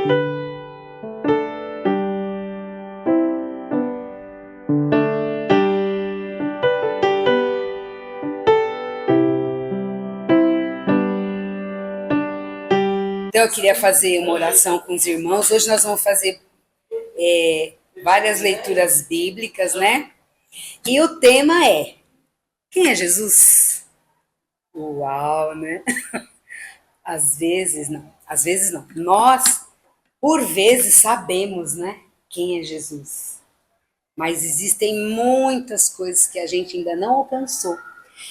Então, eu queria fazer uma oração com os irmãos. Hoje nós vamos fazer várias leituras bíblicas, né? E o tema é: quem é Jesus? Uau, né? Às vezes não. Nós, por vezes, sabemos, né? Quem é Jesus. Mas existem muitas coisas que a gente ainda não alcançou.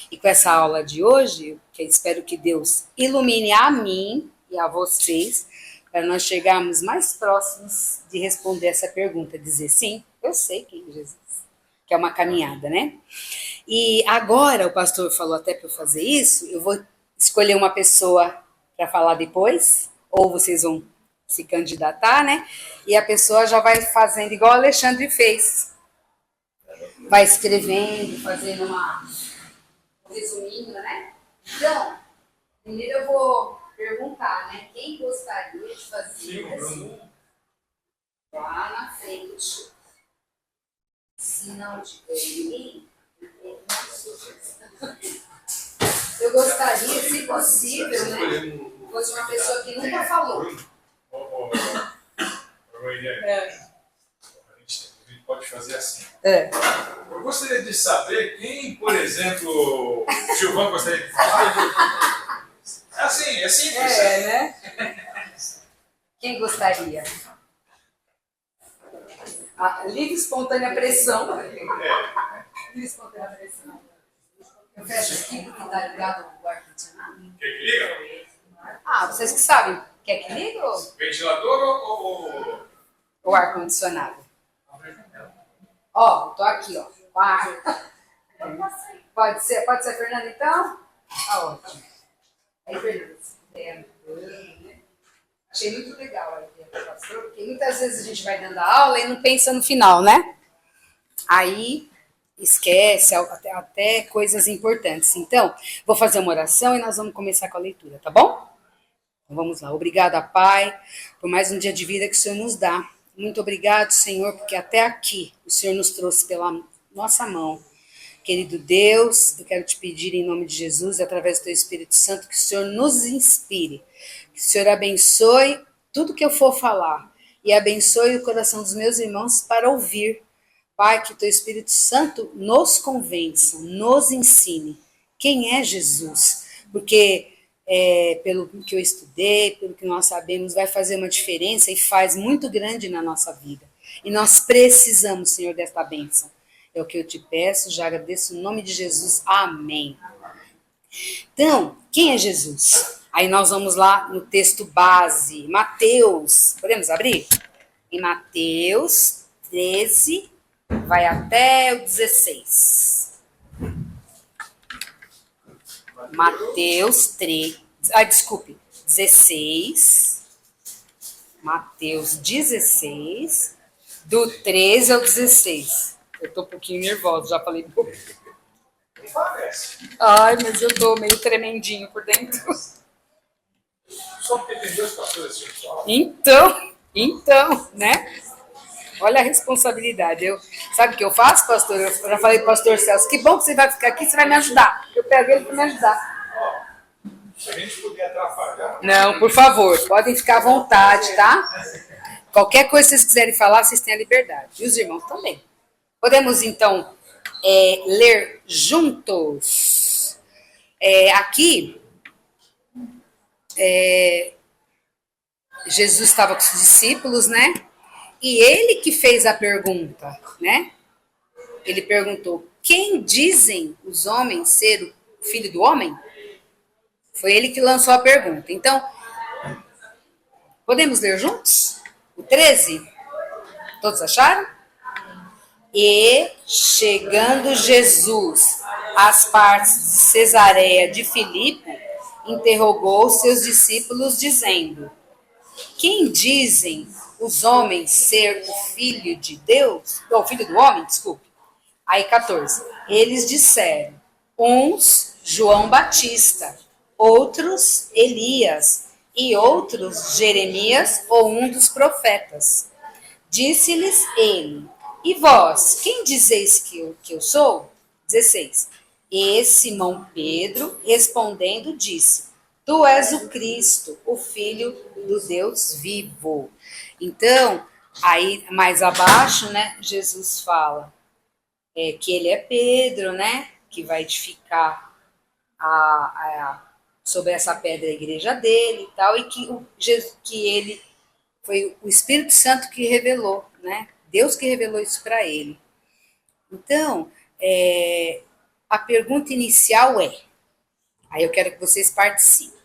E com essa aula de hoje, que eu espero que Deus ilumine a mim e a vocês, para nós chegarmos mais próximos de responder essa pergunta, dizer sim, eu sei quem é Jesus, que é uma caminhada, né? E agora, o pastor falou até para eu fazer isso, eu vou escolher uma pessoa para falar depois, ou vocês vão se candidatar, né? E a pessoa já vai fazendo igual o Alexandre fez. Vai escrevendo, fazendo um resumindo, né? Então, primeiro eu vou perguntar, né? Quem gostaria de fazer assim, lá na frente? Se não tiver ninguém, eu gostaria, se possível, né? Fosse uma pessoa que nunca falou. A gente pode fazer assim. Eu gostaria de saber quem, por exemplo, o Gilvan gostaria de falar. Assim, é simples. Né? Quem gostaria? Livre espontânea pressão. Livre espontânea pressão. Eu fecho aqui porque tá ligado o ar-condicionado. Quer que liga? Vocês que sabem. Quer que liga ou Ventilador ou... o ar-condicionado? Ó, tô aqui, ó. Pode ser a Fernanda, então? Tá ótimo. Aí, Fernanda, se puder, né? Achei muito legal a ideia do pastor, porque muitas vezes a gente vai dando a aula e não pensa no final, né? Aí esquece até coisas importantes. Então, vou fazer uma oração e nós vamos começar com a leitura, tá bom? Então, vamos lá. Obrigada, Pai, por mais um dia de vida que o Senhor nos dá. Muito obrigado, Senhor, porque até aqui o Senhor nos trouxe pela nossa mão. Querido Deus, eu quero te pedir em nome de Jesus, através do teu Espírito Santo, que o Senhor nos inspire, que o Senhor abençoe tudo que eu for falar e abençoe o coração dos meus irmãos para ouvir. Pai, que o teu Espírito Santo nos convença, nos ensine quem é Jesus, porque pelo que eu estudei, pelo que nós sabemos, vai fazer uma diferença e faz muito grande na nossa vida. E nós precisamos, Senhor, desta bênção. É o que eu te peço, já agradeço em nome de Jesus. Amém. Então, quem é Jesus? Aí nós vamos lá no texto base, Mateus. Podemos abrir? Em Mateus 13, vai até o 16. Mateus 3. Desculpe. 16. Mateus 16. Do 13 ao 16. Eu tô um pouquinho nervosa, já falei. Ai, mas eu tô meio tremendinho por dentro. Só porque tem dois pastores assim. Então, né? Olha a responsabilidade. Sabe o que eu faço, pastor? Eu já falei pro pastor Celso, que bom que você vai ficar aqui, você vai me ajudar. Eu pego ele para me ajudar. Se a gente puder atrapalhar... Não, por favor, podem ficar à vontade, tá? Qualquer coisa que vocês quiserem falar, vocês têm a liberdade. E os irmãos também. Podemos, então, ler juntos. Aqui, Jesus estava com os discípulos, né? E ele que fez a pergunta, né? Ele perguntou, quem dizem os homens ser o filho do homem? Foi ele que lançou a pergunta. Então, podemos ler juntos? O 13? Todos acharam? E, chegando Jesus às partes de Cesareia de Filipe, interrogou seus discípulos, dizendo, quem dizem os homens ser o filho de Deus? Ou o filho do homem, desculpe. Aí 14. Eles disseram, uns João Batista, outros Elias e outros Jeremias ou um dos profetas. Disse-lhes ele: E vós, quem dizeis que eu sou? 16. E Simão Pedro, respondendo, disse: Tu és o Cristo, o Filho do Deus vivo. Então, aí mais abaixo, né, Jesus fala que ele é Pedro, né, que vai edificar sobre essa pedra a igreja dele e tal, e que ele foi o Espírito Santo que revelou, né? Deus que revelou isso para ele. Então, a pergunta inicial aí eu quero que vocês participem,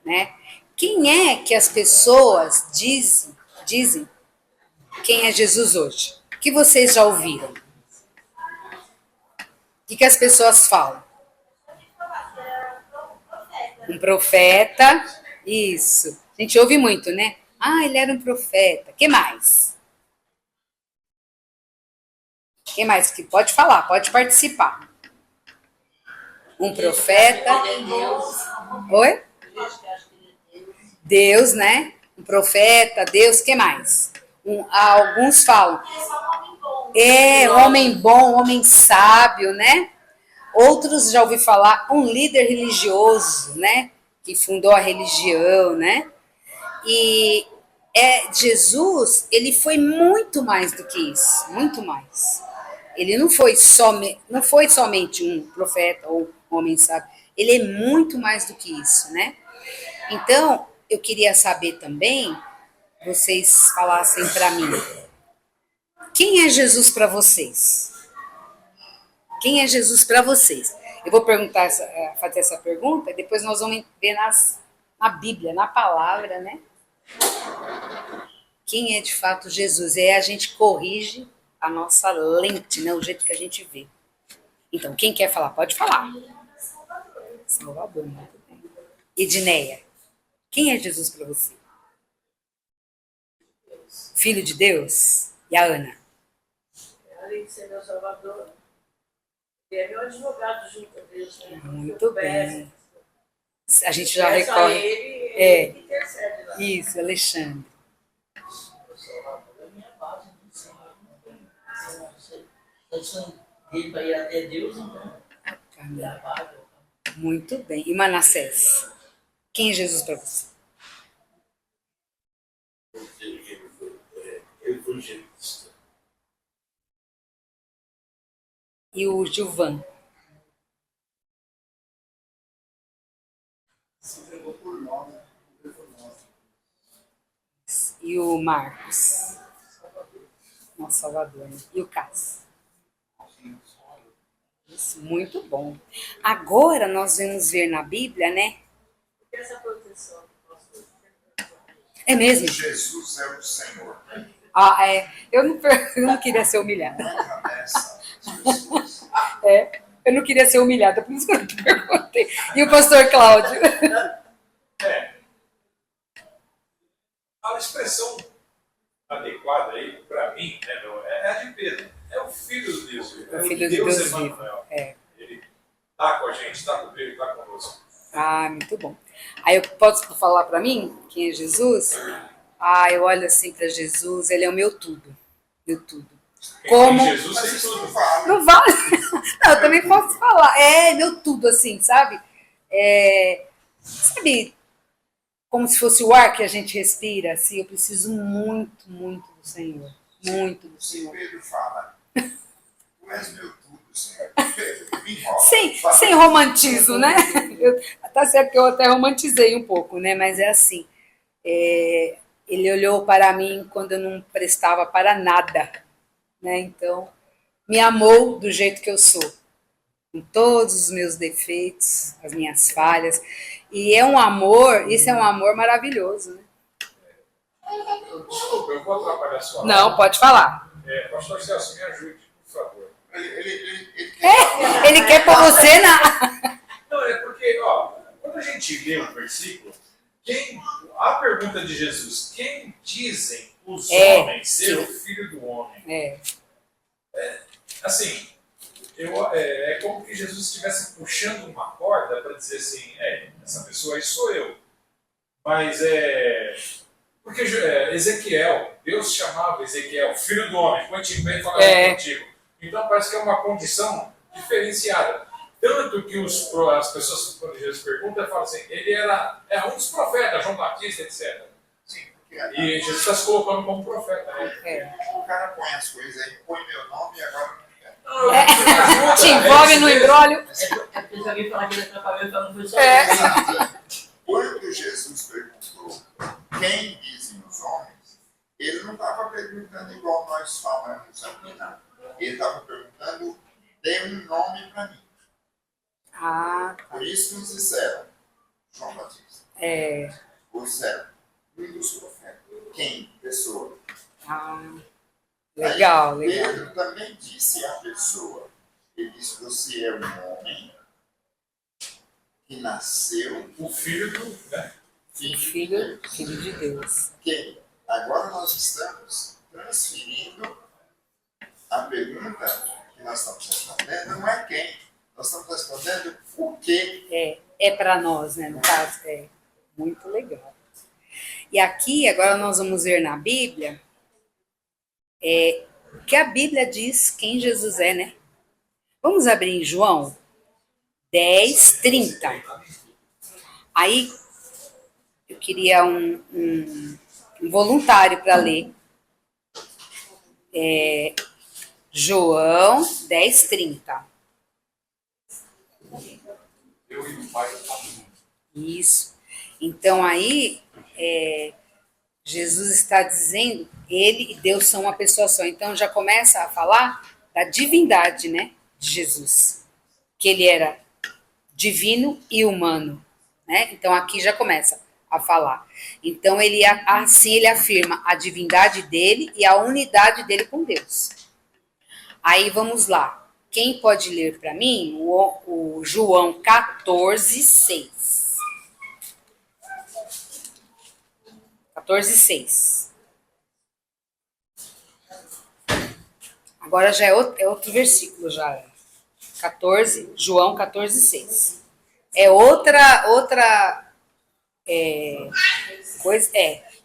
né? Quem é que as pessoas dizem quem é Jesus hoje? O que vocês já ouviram? O que as pessoas falam? Um profeta, isso. A gente ouve muito, né? Ah, ele era um profeta. Que mais? Que mais? Que pode falar, pode participar. Um profeta. Oi? Deus, né? Um profeta, Deus, que mais? Alguns falam. Homem bom, homem sábio, né? Outros já ouvi falar um líder religioso, né? Que fundou a religião, né? E Jesus, ele foi muito mais do que isso, muito mais. Ele não foi somente um profeta ou um homem sábio, ele é muito mais do que isso, né? Então, eu queria saber também, vocês falassem para mim, quem é Jesus para vocês? Quem é Jesus para vocês? Eu vou fazer essa pergunta, e depois nós vamos ver na Bíblia, na palavra, né? Quem é de fato Jesus? E aí a gente corrige a nossa lente, né? O jeito que a gente vê. Então, quem quer falar? Pode falar. Salvador, muito bem. Edneia, quem é Jesus para você? Filho de Deus? E a Ana? Além de ser meu Salvador, ele é meu advogado junto a Deus. Né? Muito bem. A gente já recorre. Ele intercede lá. Isso, Alexandre. O Salvador é minha base, né? Se ele vai ir até Deus, então é a base. Muito bem. E Manassés? Quem é Jesus para você? Evangelista. E o Gilvan? Se entregou por nós, né? E o Marcos? Nosso Salvador. Né? E o Cássio? Isso, muito bom. Agora nós vamos ver na Bíblia, né? Porque essa proteção do pastor. É mesmo? Jesus é o Senhor. Eu não queria ser humilhada. Nessa, Eu não queria ser humilhada, por isso que eu te perguntei. E o pastor Cláudio? A expressão adequada aí, para mim, né, é a de Pedro. É o Filho do Deus vivo. O Filho de Deus vivo. Ele está com a gente, está comigo, está conosco. Muito bom. Aí eu posso falar para mim quem é Jesus? Eu olho assim para Jesus, ele é o meu tudo. Meu tudo. Como Jesus tem tudo. Não vale. Não, eu também posso falar. Meu tudo, assim, sabe? Sabe, como se fosse o ar que a gente respira, assim, eu preciso muito, muito do Senhor. Muito do Senhor. Pedro fala, tu és meu tudo, Senhor. Pedro, me enrola. Sem romantismo, né? Tá certo que eu até romantizei um pouco, né? Mas é assim. Ele olhou para mim quando eu não prestava para nada, né? Então, me amou do jeito que eu sou, com todos os meus defeitos, as minhas falhas. E isso é um amor maravilhoso, né? Desculpa, eu vou atrapalhar a sua Não, pode falar. Pastor Celso, me ajude, por favor. Ele quer pôr você na... Não, é porque, quando a gente lê um versículo, a pergunta de Jesus, quem dizem os homens ser o filho do homem? Assim, é como que Jesus estivesse puxando uma corda para dizer assim, essa pessoa aí sou eu. Mas porque Ezequiel, Deus chamava Ezequiel, filho do homem, quando te vem falar contigo. Então parece que é uma condição diferenciada. Tanto que as pessoas, quando Jesus pergunta, falam assim, ele era um dos profetas, João Batista, etc. Sim, porque E Jesus está se colocando como profeta. Né? o cara põe as coisas aí, põe meu nome e agora não quer. Te envolve no embrólio. É porque se alguém falar que ele atrapalhou, então não foi só Quando Jesus perguntou quem dizem os homens, ele não estava perguntando igual nós falamos aqui, não. Ele estava perguntando, dê um nome para mim. Por isso nos disseram, João Batista. Ou disseram, um dos profetas. Quem? Pessoa. Legal, Aí, legal. Pedro também disse à pessoa, ele disse, você é um homem que nasceu O filho do... Né? Filho de Deus. Quem? Agora nós estamos transferindo a pergunta que nós estamos respondendo, não é quem. Nós estamos respondendo o quê. É para nós, né? No caso, muito legal. E aqui, agora nós vamos ver na Bíblia, que a Bíblia diz quem Jesus é, né? Vamos abrir em João 10:30. Aí, eu queria um voluntário para ler. João 10:30. Eu e o pai. Isso. Então aí, Jesus está dizendo, ele e Deus são uma pessoa só. Então já começa a falar da divindade, né, de Jesus. Que ele era divino e humano, né? Então aqui já começa a falar. Então assim ele afirma a divindade dele e a unidade dele com Deus. Aí vamos lá. Quem pode ler para mim o João 14:6? 14:6. Agora já é outro versículo já. João 14:6. É outra coisa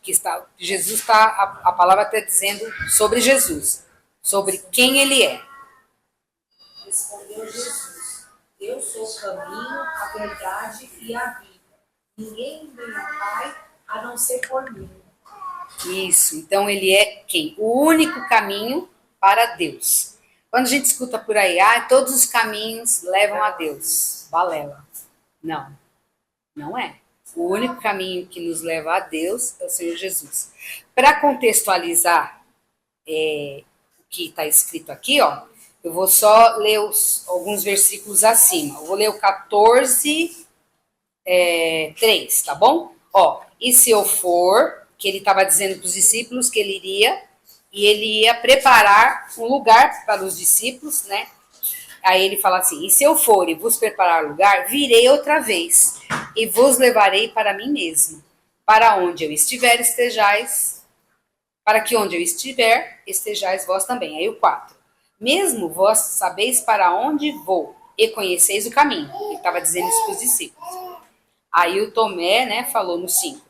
que está Jesus está a palavra está dizendo sobre Jesus, sobre quem ele é. Respondeu Jesus, eu sou o caminho, a verdade e a vida. Ninguém vem ao Pai a não ser por mim. Isso, então ele é quem? O único caminho para Deus. Quando a gente escuta por aí, todos os caminhos levam a Deus. Balela. Não, não é. O único caminho que nos leva a Deus é o Senhor Jesus. Para contextualizar o que está escrito aqui, eu vou só ler alguns versículos acima. Eu vou ler o 14:3, tá bom? E se eu for, que ele estava dizendo para os discípulos que ele ia preparar um lugar para os discípulos, né? Aí ele fala assim, e se eu for e vos preparar lugar, virei outra vez e vos levarei para mim mesmo, para onde eu estiver estejais, para que onde eu estiver estejais vós também. Aí o 4. Mesmo vós sabeis para onde vou e conheceis o caminho. Ele estava dizendo isso para os discípulos. Aí o Tomé, né, falou no 5.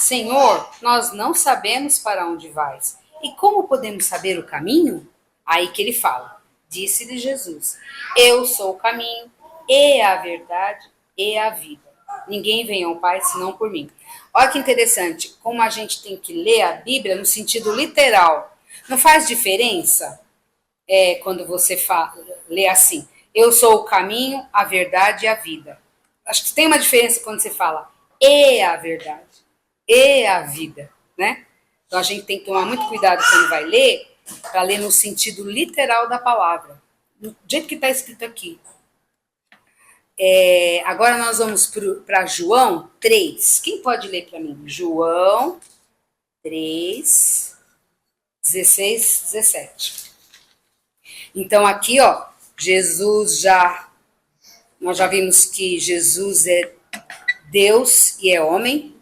Senhor, nós não sabemos para onde vais. E como podemos saber o caminho? Aí que ele fala. Disse-lhe Jesus, eu sou o caminho e a verdade e a vida. Ninguém vem ao Pai senão por mim. Olha que interessante, como a gente tem que ler a Bíblia no sentido literal. Não faz diferença quando você lê assim, eu sou o caminho, a verdade e a vida. Acho que tem uma diferença quando você fala e a verdade e a vida, né? Então a gente tem que tomar muito cuidado quando vai ler, para ler no sentido literal da palavra, do jeito que está escrito aqui. Agora nós vamos para João 3. Quem pode ler para mim? João 3, 16, 17. Então aqui, Jesus nós já vimos que Jesus é Deus e é homem,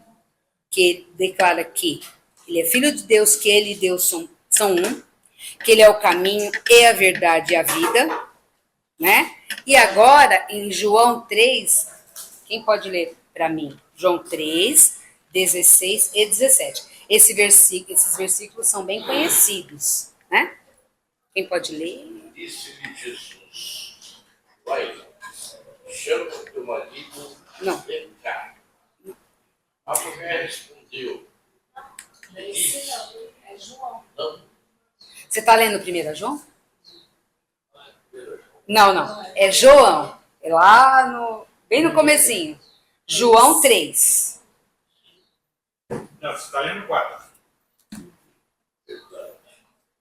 que declara que ele é filho de Deus, que ele e Deus são um, que ele é o caminho e a verdade e a vida, né? E agora, em João 3, quem pode ler para mim? João 3, 16 e 17. Esses versículos são bem conhecidos, né? Quem pode ler? Disse-lhe Jesus: vai, chama teu marido, Não. vem cá. A mulher respondeu: Esse não, é João. não, Você está lendo 1 João? Não. É João. É lá bem no comecinho. João 3. Não, você está lendo 4.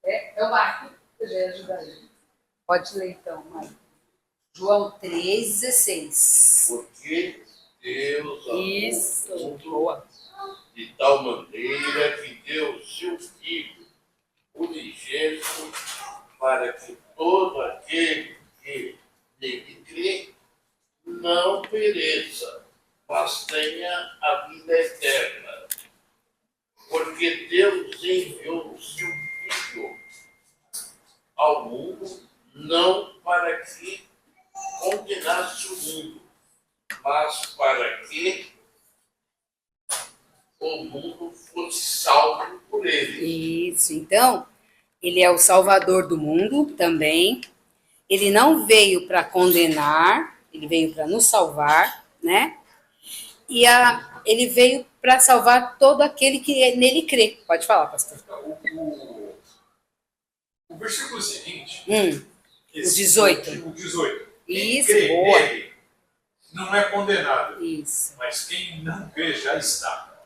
É o Marco. Eu já ia ajudar ele. Pode ler então, Marco. João 3, 16. porque Deus amou Isso. o mundo Boa. de tal maneira que deu o seu Filho unigênito para que todo aquele que nele crê não pereça, mas tenha a vida eterna. Porque Deus enviou o seu Filho ao mundo não para que condenasse o mundo, mas para que o mundo fosse salvo por ele. Isso. Então, ele é o Salvador do mundo também. Ele não veio para condenar, ele veio para nos salvar, né? E ele veio para salvar todo aquele que nele crê. Pode falar, pastor. O versículo seguinte. O 18. O 18. Quem Isso, crê boa. nele não é condenado. Isso. Mas quem não crê já está.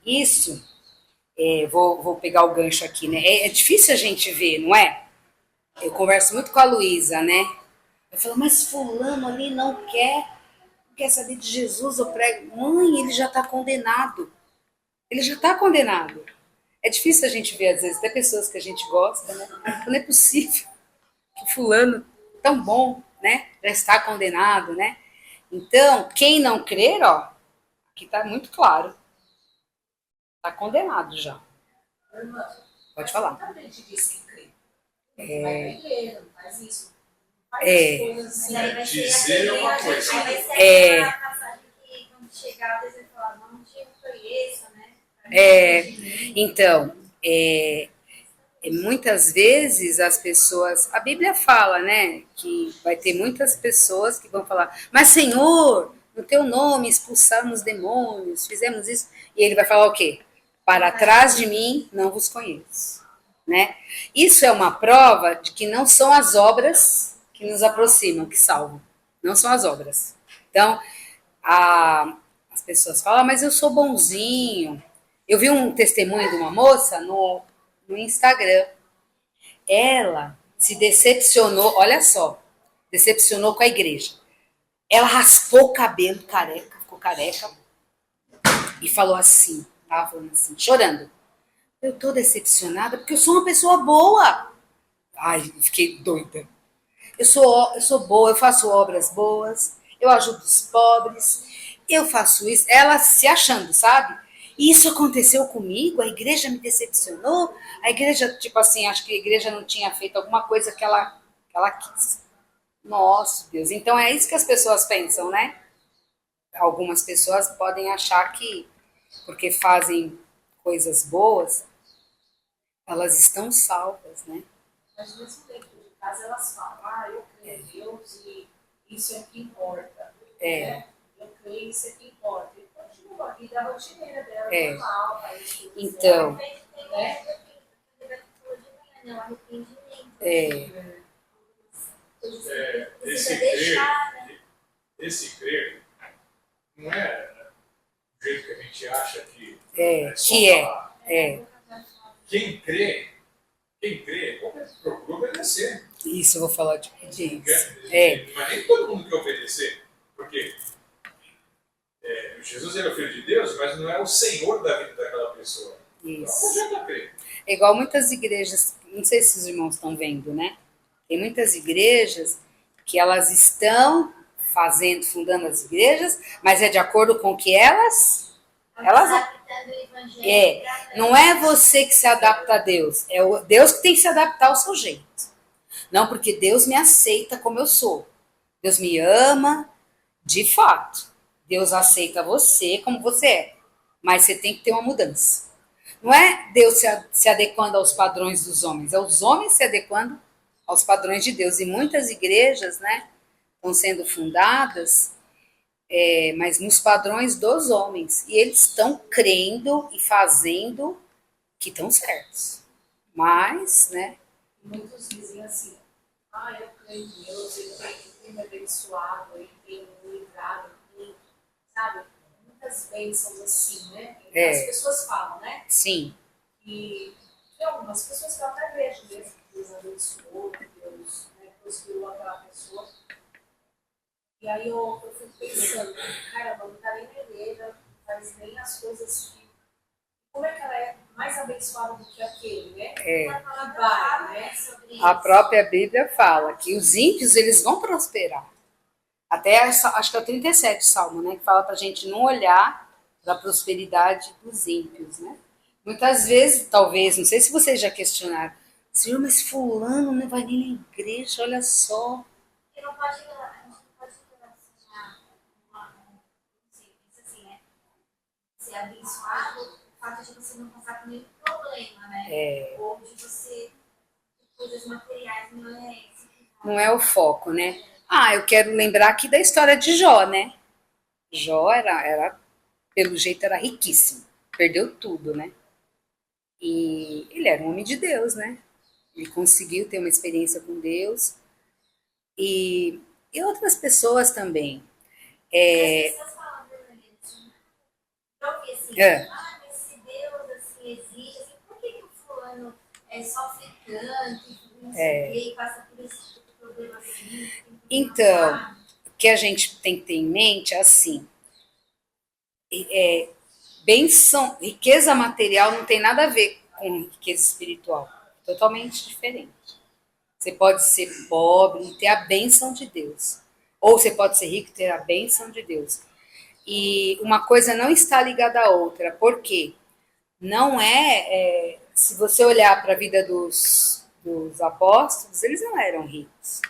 Isso. Vou pegar o gancho aqui, né? É difícil a gente ver, não é? Eu converso muito com a Luísa, né? Eu falo, mas fulano ali não quer saber de Jesus, eu prego. Mãe, ele já está condenado. Ele já está condenado. É difícil a gente ver, às vezes, até pessoas que a gente gosta, né? Não é possível que fulano, tão bom, né? Já está condenado, né? Então, quem não crer, ó, aqui está muito claro. Está condenado já. Irmã, Pode falar. também te disse que crê. Vai pra igreja, não faz isso. Não faz as coisas assim. Mas aí vai ser Dizer uma coisa. Aí vai ser É. aquela passagem que quando chegar, às vezes ele fala, não te conheço, né? Então, muitas vezes as pessoas, a Bíblia fala, né, que vai ter muitas pessoas que vão falar, mas Senhor, no teu nome expulsamos demônios, fizemos isso, e ele vai falar o quê? Para trás de mim não vos conheço, né? Isso é uma prova de que não são as obras que nos aproximam, que salvam, não são as obras. Então, as pessoas falam, mas eu sou bonzinho. Eu vi um testemunho de uma moça no Instagram. Ela se decepcionou, olha só, decepcionou com a igreja. Ela raspou o cabelo, ficou careca, e falou assim, tava falando assim, chorando. Eu tô decepcionada porque eu sou uma pessoa boa. Ai, fiquei doida. Eu sou boa, eu faço obras boas, eu ajudo os pobres, eu faço isso. Ela se achando, sabe? E isso aconteceu comigo, a igreja me decepcionou, a igreja, tipo assim, acho que a igreja não tinha feito alguma coisa que ela quis. Nossa, Deus, então é isso que as pessoas pensam, né? Algumas pessoas podem achar que, porque fazem coisas boas, elas estão salvas, né? Mas mesmo dentro de casa elas falam, eu creio em Deus e isso é o que importa. Né? Eu creio, isso é o que importa. E continua a vida rotineira dela, normal, vai estudar. Então, Né? Não, arrependimento. Esse crer não é do jeito que a gente acha que só que falar. Quem crê, procura obedecer. Isso, eu vou falar disso. Mas nem todo mundo quer obedecer, porque Jesus era o Filho de Deus, mas não é o Senhor da vida daquela pessoa. Isso. Então não adianta crer. É igual muitas igrejas, não sei se os irmãos estão vendo, né? Tem muitas igrejas que elas estão fundando as igrejas, mas é de acordo com o que elas não é você que se adapta a Deus, é o Deus que tem que se adaptar ao seu jeito. Não, porque Deus me aceita como eu sou. Deus me ama, de fato. Deus aceita você como você é. Mas você tem que ter uma mudança. Não é Deus se adequando aos padrões dos homens, é os homens se adequando aos padrões de Deus. E muitas igrejas, né, estão sendo fundadas, mas nos padrões dos homens. E eles estão crendo e fazendo que estão certos. Mas, né? Muitos dizem assim, eu creio em Deus, ele tem me abençoado, ele tem me livrado, sabe? Muitas bênçãos assim, né? As pessoas falam, né? Sim. E tem algumas pessoas que eu até vejo mesmo, que Deus abençoou, que Deus, né, prosperou aquela pessoa. E aí eu fico pensando, caramba, não tá nem na igreja, não faz nem as coisas que... Como é que ela é mais abençoada do que aquele, né? A própria Bíblia fala que os ímpios, eles vão prosperar. Até, acho que é o 37 Salmo, né? Que fala pra gente não olhar para a prosperidade dos ímpios, né? Muitas vezes, talvez, não sei se vocês já questionaram, Senhor, mas fulano não vai nem na igreja, olha só. Porque não pode, a gente não pode relacionar assim, né? Ser abençoado, o fato de você não passar por nenhum problema, né? Ou de você coisas materiais, não é isso. Não é o foco, né? Eu quero lembrar aqui da história de Jó, né? Jó pelo jeito, era riquíssimo. Perdeu tudo, né? E ele era um homem de Deus, né? Ele conseguiu ter uma experiência com Deus. E outras pessoas também. As pessoas falam, eu ouvi assim, mas se Deus assim, exige, assim, por que o fulano sofre tanto, não sei o quê, e passa por esse problema assim? Então, o que a gente tem que ter em mente é assim, bênção, riqueza material não tem nada a ver com riqueza espiritual, é totalmente diferente. Você pode ser pobre e ter a bênção de Deus, ou você pode ser rico e ter a bênção de Deus. E uma coisa não está ligada à outra, porque não se você olhar para a vida dos apóstolos, eles não eram ricos,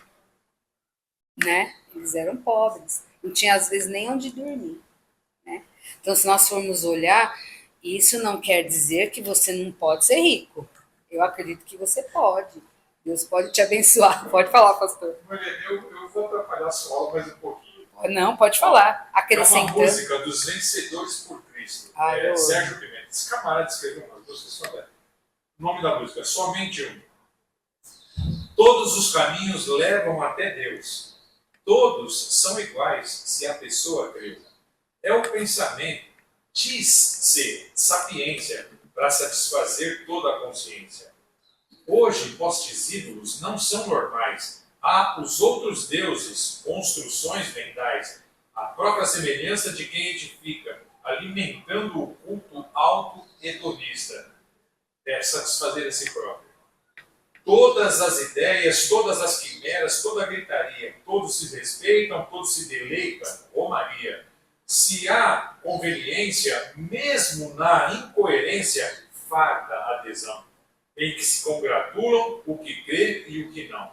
né? Eles eram pobres, não tinha às vezes nem onde dormir, né? Então, se nós formos olhar, isso não quer dizer que você não pode ser rico. Eu acredito que você pode. Deus pode te abençoar. Pode falar, pastor. Eu vou atrapalhar a sua aula mais um pouquinho. Não, pode falar. Acrescentando. É uma música dos Vencedores por Cristo. Sérgio Pimenta. Esse camarada escreveu uma música. O nome da música é Somente Um. Todos os caminhos levam até Deus. Todos são iguais se a pessoa creu. É o pensamento, diz ser sapiência para satisfazer toda a consciência. Hoje, postes ídolos não são normais. Há os outros deuses, construções mentais, a própria semelhança de quem edifica, alimentando o culto auto-hedonista. Satisfazer a si próprio. Todas as ideias, todas as quimeras, toda a gritaria, todos se respeitam, todos se deleitam, ô Maria. Se há conveniência, mesmo na incoerência, farda adesão, em que se congratulam o que crê e o que não.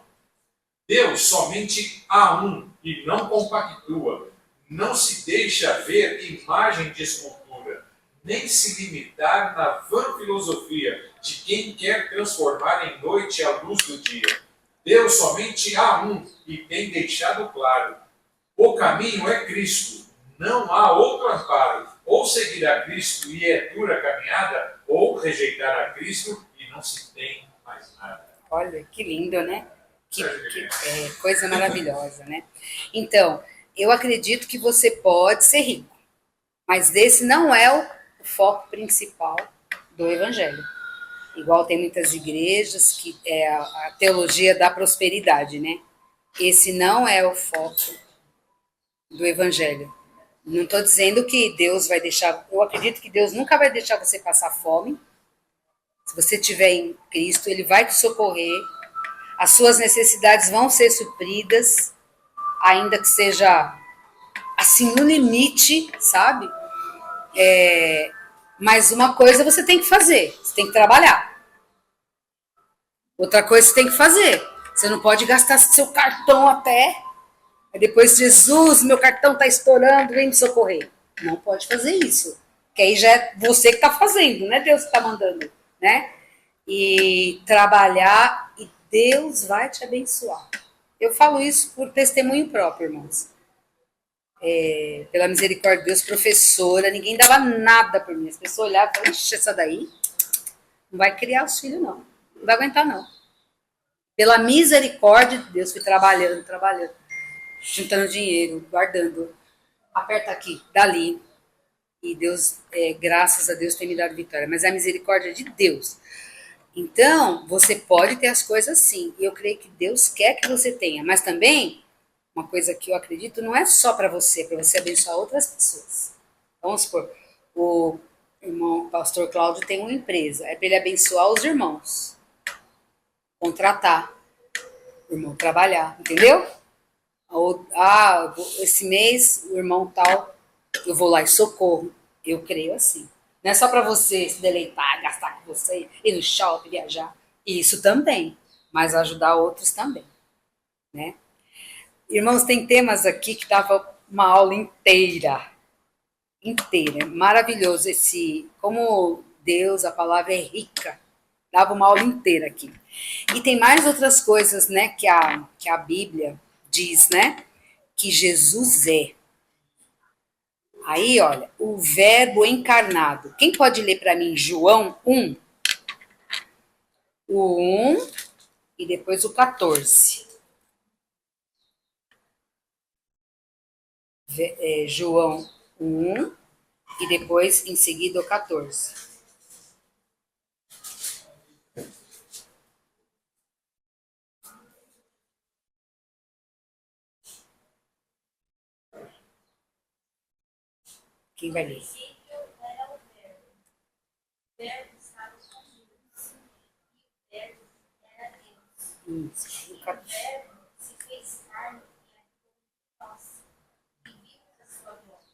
Deus somente há um e não compactua, não se deixa ver imagem de escultura, nem se limitar na vã filosofia de quem quer transformar em noite a luz do dia. Deus somente há um e tem deixado claro. O caminho é Cristo, não há outro amparo. Ou seguir a Cristo e é dura caminhada, ou rejeitar a Cristo e não se tem mais nada. Olha, que lindo, né? Que coisa maravilhosa, né? Então, eu acredito que você pode ser rico, mas esse não é o foco principal do Evangelho. Igual tem muitas igrejas que é a teologia da prosperidade, né? Esse não é o foco do Evangelho. Não estou dizendo que Deus vai deixar... Eu acredito que Deus nunca vai deixar você passar fome. Se você estiver em Cristo, Ele vai te socorrer. As suas necessidades vão ser supridas, ainda que seja assim no limite, sabe? Mas uma coisa você tem que fazer, você tem que trabalhar. Outra coisa você tem que fazer. Você não pode gastar seu cartão até... Aí depois, Jesus, meu cartão está estourando, vem me socorrer. Não pode fazer isso. que aí já é você que está fazendo, não é Deus que está mandando, né? E trabalhar e Deus vai te abençoar. Eu falo isso por testemunho próprio, irmãos. Pela misericórdia de Deus, professora, ninguém dava nada por mim. As pessoas olhavam e falavam, ixi, essa daí não vai criar os filhos, não. Não vai aguentar, não. Pela misericórdia de Deus, fui trabalhando, juntando dinheiro, guardando. Aperta aqui, dali. E Deus, graças a Deus, tem me dado vitória. Mas é a misericórdia de Deus. Então, você pode ter as coisas sim. E eu creio que Deus quer que você tenha. Mas também, uma coisa que eu acredito, não é só para você abençoar outras pessoas. Vamos supor, o irmão pastor Cláudio tem uma empresa. É para ele abençoar os irmãos. Contratar. O irmão trabalhar. Entendeu? Esse mês, o irmão tal, eu vou lá e socorro. Eu creio assim. Não é só para você se deleitar, gastar com você, ir no shopping, viajar. Isso também. Mas ajudar outros também. Né? Irmãos, tem temas aqui que dava uma aula inteira. Inteira. Maravilhoso como Deus, a palavra é rica. Dava uma aula inteira aqui. E tem mais outras coisas, né, que a Bíblia diz, né, que Jesus é. Aí, olha, o verbo encarnado. Quem pode ler para mim João 1? O 1 e depois o 14. João 1 e depois, em seguida, o 14. Quem vai ler? Era o verbo estava com Deus, e o verbo era Deus. Isso. E o verbo se fez carne e habitou entre nós, e vimos a sua glória,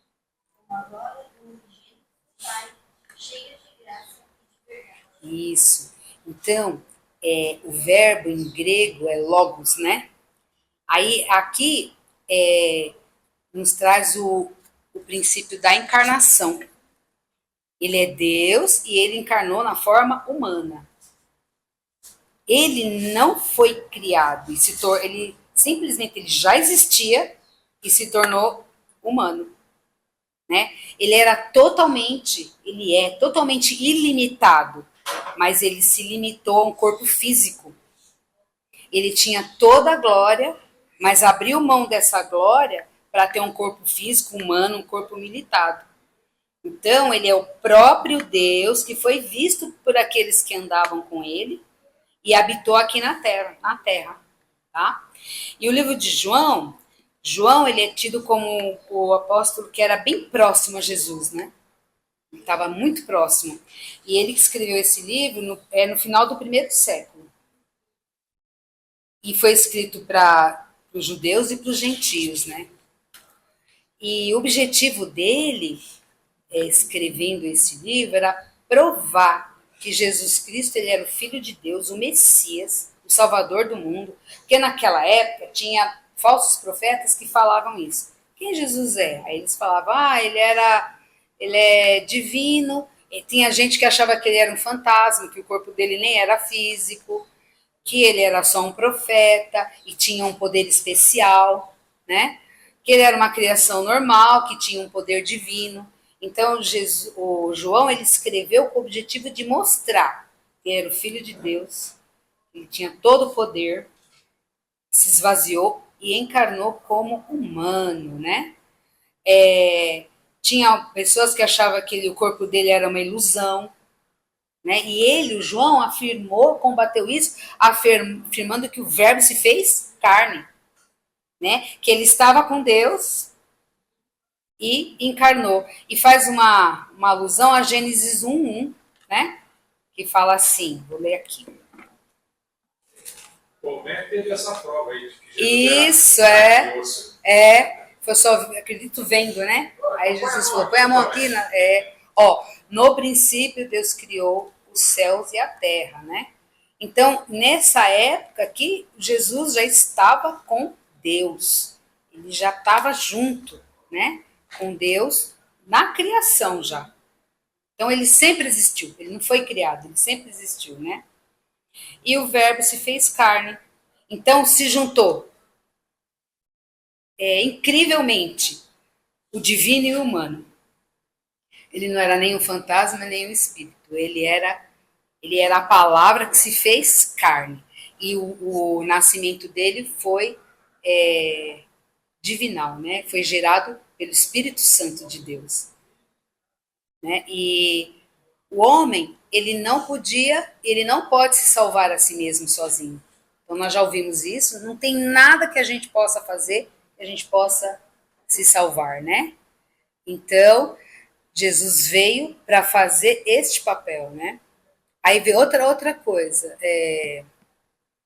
como a glória do unigênito do Pai, cheia de graça e de verdade. Isso. Então, o verbo em grego é logos, né? Aí, aqui, nos traz o princípio da encarnação. Ele é Deus e ele encarnou na forma humana. Ele não foi criado, ele simplesmente ele já existia e se tornou humano. Né? Ele é totalmente ilimitado, mas ele se limitou a um corpo físico. Ele tinha toda a glória, mas abriu mão dessa glória para ter um corpo físico humano, um corpo limitado. Então, ele é o próprio Deus que foi visto por aqueles que andavam com ele e habitou aqui na terra, tá? E o livro de João, ele é tido como o apóstolo que era bem próximo a Jesus, né? Ele estava muito próximo. E ele escreveu esse livro no final do 1º século. E foi escrito para os judeus e para os gentios, né? E o objetivo dele, escrevendo esse livro, era provar que Jesus Cristo ele era o Filho de Deus, o Messias, o Salvador do mundo, porque naquela época tinha falsos profetas que falavam isso. Quem Jesus é? Aí eles falavam, ele é divino, e tinha gente que achava que ele era um fantasma, que o corpo dele nem era físico, que ele era só um profeta e tinha um poder especial, né? Que ele era uma criação normal, que tinha um poder divino. Então, o João ele escreveu com o objetivo de mostrar que era o Filho de Deus, ele tinha todo o poder, se esvaziou e encarnou como humano, né? Tinha pessoas que achavam que o corpo dele era uma ilusão, né? E o João, afirmou, combateu isso, afirmando que o verbo se fez carne. Né? Que ele estava com Deus e encarnou. E faz uma alusão a Gênesis 1:1, né? Que fala assim, vou ler aqui. Tomé teve essa prova aí. De que Jesus isso, foi só, acredito, vendo, né? Aí Jesus falou, põe a mão aqui. No princípio Deus criou os céus e a terra, né? Então, nessa época aqui, Jesus já estava com Deus, ele já estava junto, né, com Deus na criação já. Então ele sempre existiu, ele não foi criado, ele sempre existiu, né? E o verbo se fez carne. Então se juntou incrivelmente o divino e o humano. Ele não era nem um fantasma, nem um espírito. Ele era a palavra que se fez carne. E o nascimento dele foi divinal, né? Foi gerado pelo Espírito Santo de Deus. Né? E o homem, ele não pode se salvar a si mesmo sozinho. Então nós já ouvimos isso, não tem nada que a gente possa fazer que a gente possa se salvar, né? Então, Jesus veio para fazer este papel, né? Aí vem outra coisa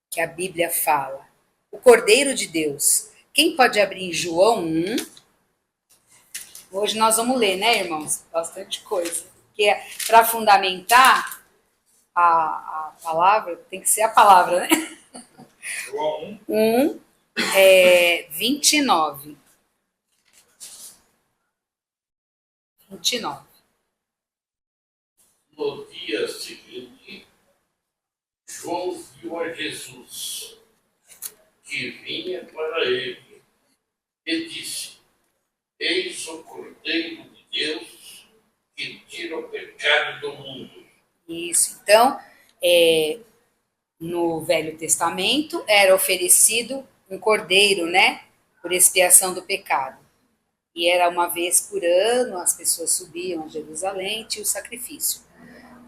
que a Bíblia fala. O Cordeiro de Deus. Quem pode abrir em João 1? Hoje nós vamos ler, né, irmãos? Bastante coisa. Porque para fundamentar a palavra, tem que ser a palavra, né? João 1, 29. 29. No dia seguinte, João viu a Jesus, que vinha para ele, e disse: Eis o Cordeiro de Deus, que tira o pecado do mundo. Isso. Então, no Velho Testamento, era oferecido um cordeiro, né? Por expiação do pecado. E era uma vez por ano, as pessoas subiam a Jerusalém, tinha o sacrifício.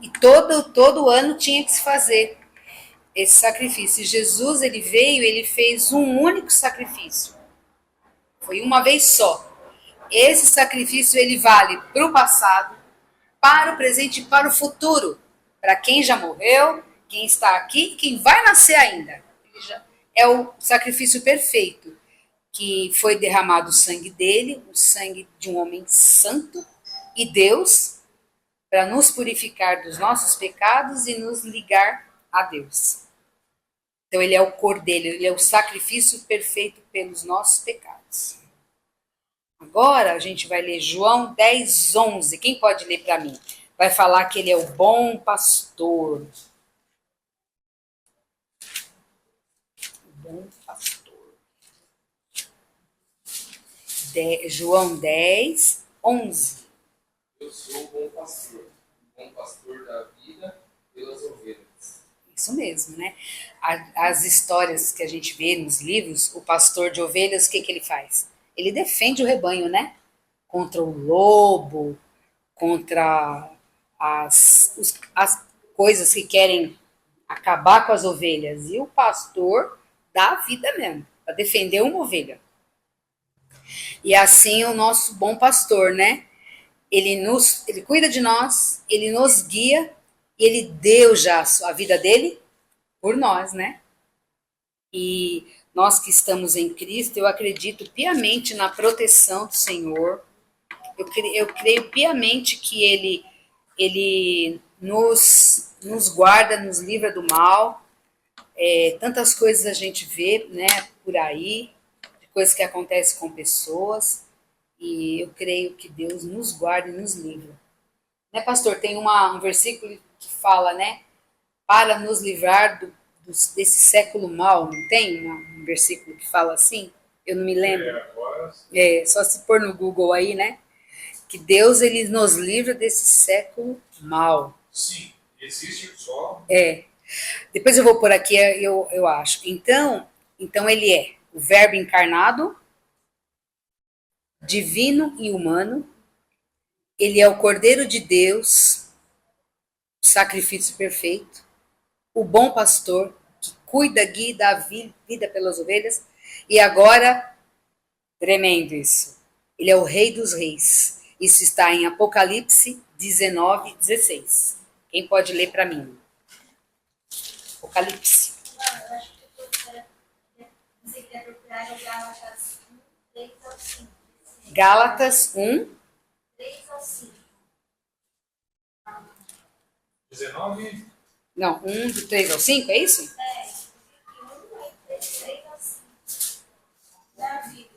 E todo ano tinha que se fazer esse sacrifício. E Jesus, ele veio, ele fez um único sacrifício. Foi uma vez só. Esse sacrifício, ele vale para o passado, para o presente e para o futuro. Para quem já morreu, quem está aqui e quem vai nascer ainda. É o sacrifício perfeito, que foi derramado o sangue dele, o sangue de um homem santo e Deus, para nos purificar dos nossos pecados e nos ligar a Deus. Então ele é o cordeiro, ele é o sacrifício perfeito pelos nossos pecados. Agora a gente vai ler João 10, 11. Quem pode ler para mim? Vai falar que ele é o bom pastor. O bom pastor. João 10, 11. Eu sou o bom pastor da vida pelas ovelhas. Isso mesmo, né? As histórias que a gente vê nos livros, o pastor de ovelhas, o que ele faz? Ele defende o rebanho, né? Contra o lobo, contra as coisas que querem acabar com as ovelhas. E o pastor dá a vida mesmo, para defender uma ovelha. E assim o nosso bom pastor, né? Ele cuida de nós, ele nos guia, e ele deu já a vida dele por nós, né? E nós que estamos em Cristo, eu acredito piamente na proteção do Senhor. Eu creio piamente que ele nos guarda, nos livra do mal. Tantas coisas a gente vê, né, por aí, de coisas que acontecem com pessoas. E eu creio que Deus nos guarda e nos livra. Né, pastor? Tem um versículo que fala, né? Para nos livrar desse século mal, não tem um versículo que fala assim? Eu não me lembro. Só se pôr no Google aí, né? Que Deus, ele nos livra desse século mal. Sim, existe só. Depois eu vou por aqui, eu acho. Então ele é o Verbo encarnado, divino e humano. Ele é o Cordeiro de Deus, o sacrifício perfeito, o bom pastor, que cuida, guia, dá vida pelas ovelhas. E agora, tremendo isso, ele é o Rei dos Reis. Isso está em Apocalipse 19, 16. Quem pode ler para mim? Apocalipse. Eu acho que você quer procurar no Gálatas 1, 3 ao 5. Gálatas 1. 3 ao 5. 19. Não, 1 do 3 ao 5, é isso? 3 ao 5. Da vida.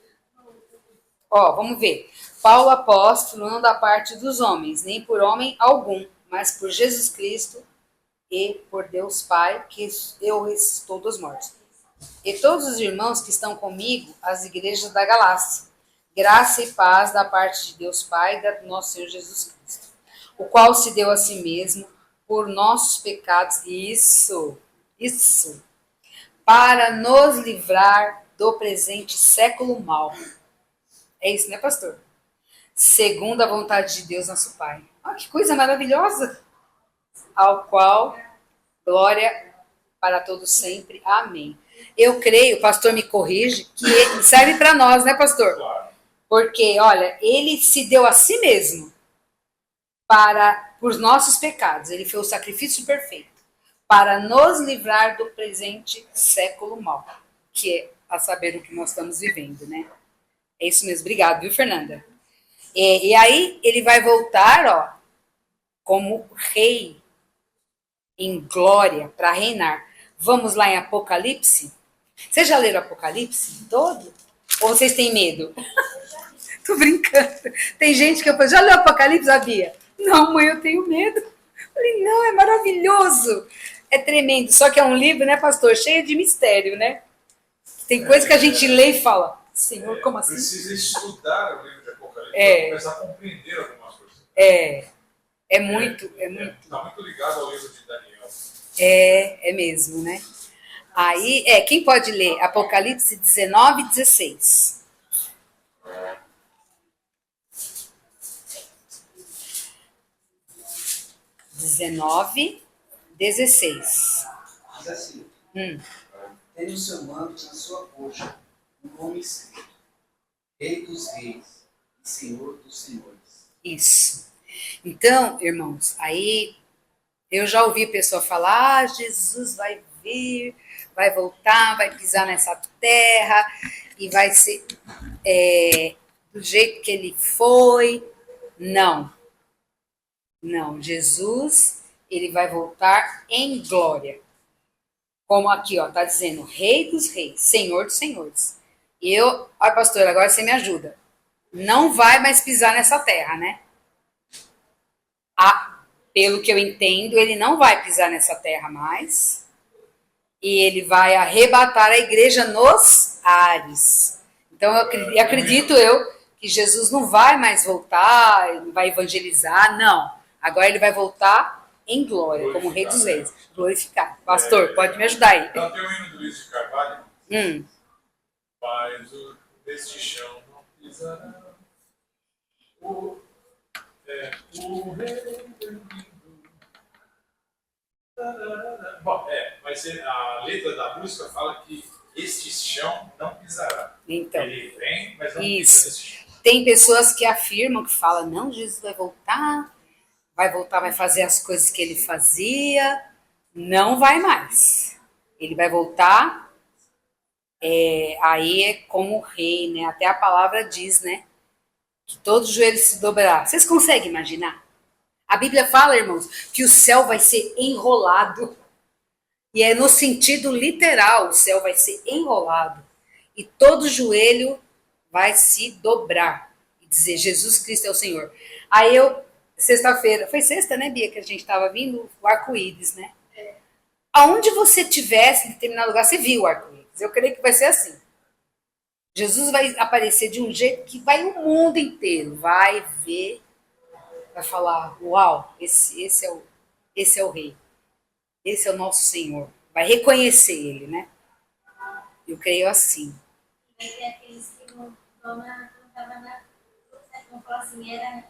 Ó, vamos ver. Paulo apóstolo, não da parte dos homens, nem por homem algum, mas por Jesus Cristo e por Deus Pai, que eu ressuscitou dos mortos. E todos os irmãos que estão comigo, as igrejas da Galácia, graça e paz da parte de Deus Pai e do nosso Senhor Jesus Cristo, o qual se deu a si mesmo por nossos pecados, isso, para nos livrar do presente século mau. É isso, né, pastor? Segundo a vontade de Deus, nosso Pai. Ah, que coisa maravilhosa! Ao qual glória para todos sempre. Amém. Eu creio, o pastor me corrige, que serve para nós, né, pastor? Claro. Porque, olha, ele se deu a si mesmo para os nossos pecados. Ele foi o sacrifício perfeito para nos livrar do presente século mau, que é a saber o que nós estamos vivendo, né? É isso mesmo. Obrigado, viu, Fernanda? E aí ele vai voltar, ó, como rei em glória para reinar. Vamos lá em Apocalipse? Vocês já leram Apocalipse todo? Ou vocês têm medo? Tô brincando. Tem gente que eu falo, já leu Apocalipse, Bia? Não, mãe, eu tenho medo. Eu falei, não, é maravilhoso. É tremendo. Só que é um livro, né, pastor? Cheio de mistério, né? Tem coisa que a gente lê e fala, Senhor, como assim? Precisa estudar o livro de Apocalipse para começar a compreender algumas coisas. É muito. Está muito ligado ao livro de Daniel. É mesmo, né? Aí, quem pode ler? Apocalipse 19 e 16. Diz assim, tem no seu manto, na sua coxa, um nome escrito, Rei dos Reis e Senhor dos Senhores. Isso. Então, irmãos, aí eu já ouvi pessoa falar, Jesus vai vir, vai voltar, vai pisar nessa terra e vai ser do jeito que ele foi. Não, Jesus, ele vai voltar em glória. Como aqui, ó, tá dizendo, Rei dos Reis, Senhor dos Senhores. E olha, pastor, agora você me ajuda. Não vai mais pisar nessa terra, né? Pelo que eu entendo, ele não vai pisar nessa terra mais. E ele vai arrebatar a igreja nos ares. Então, acredito eu que Jesus não vai mais voltar, não vai evangelizar, não. Agora ele vai voltar em glória, como Rei dos Reis. Glorificado. Pastor, pode me ajudar aí. Então tem o hino do Luiz de Carvalho. Mas deste chão não pisará. O rei bem-vindo. Bom, mas a letra da música fala que este chão não pisará. Então, ele vem, mas não isso. pisa nesse chão. Tem pessoas que afirmam, que falam, não, Jesus vai voltar, vai fazer as coisas que ele fazia. Não vai mais. Ele vai voltar, aí é como rei, né? Até a palavra diz, né? Que todo joelho se dobrará. Vocês conseguem imaginar? A Bíblia fala, irmãos, que o céu vai ser enrolado. E é no sentido literal, o céu vai ser enrolado. E todo joelho vai se dobrar. E dizer, Jesus Cristo é o Senhor. Aí sexta-feira, foi sexta, né, Bia, que a gente estava vindo, o arco-íris, né? Aonde você tivesse, em determinado lugar, você viu o arco-íris. Eu creio que vai ser assim. Jesus vai aparecer de um jeito que vai o mundo inteiro. Vai ver, vai falar, uau, esse é o rei. Esse é o nosso Senhor. Vai reconhecer ele, né? Eu creio assim. Vai ter aqueles que não estavam na cruz, né? Não falam assim,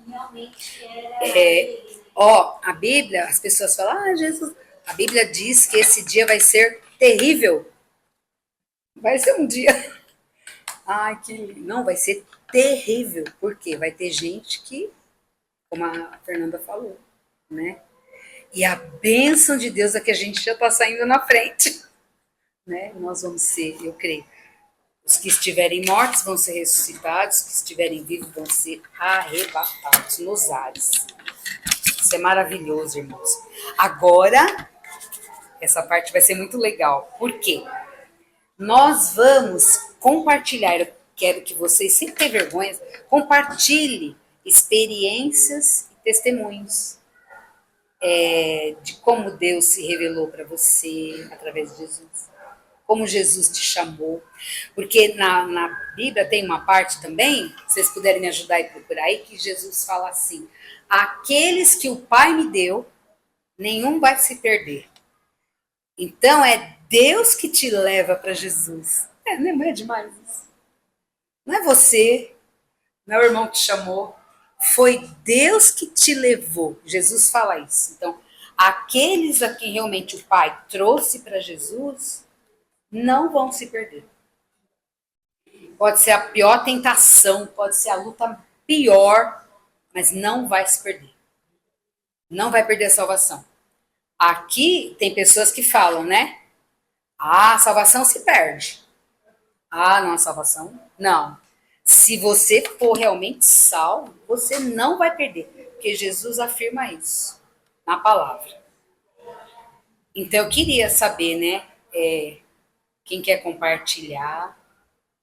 realmente era ele. A Bíblia, as pessoas falam, Jesus... A Bíblia diz que esse dia vai ser terrível. Vai ser um dia... Ai, que lindo. Não, vai ser terrível. Por quê? Vai ter gente que, como a Fernanda falou, né? E a bênção de Deus é que a gente já está saindo na frente. Né? Nós vamos ser, eu creio, os que estiverem mortos vão ser ressuscitados, os que estiverem vivos vão ser arrebatados nos ares. Isso é maravilhoso, irmãos. Agora, essa parte vai ser muito legal. Por quê? Nós vamos compartilhar. quero que vocês, sem ter vergonha, compartilhem experiências e testemunhos de como Deus se revelou para você através de Jesus, como Jesus te chamou. Porque na Bíblia tem uma parte também, se vocês puderem me ajudar e procurar aí, que Jesus fala assim: aqueles que o Pai me deu, nenhum vai se perder. Então é Deus que te leva para Jesus. Não é demais isso? Não é você, não é o irmão que te chamou, foi Deus que te levou. Jesus fala isso. Então, aqueles a quem realmente o Pai trouxe para Jesus, não vão se perder. Pode ser a pior tentação, pode ser a luta pior, mas não vai se perder. Não vai perder a salvação. Aqui tem pessoas que falam, né? Ah, a salvação se perde. Ah, não, a salvação? Não. Se você for realmente salvo, você não vai perder. Porque Jesus afirma isso na palavra. Então eu queria saber, né? Quem quer compartilhar?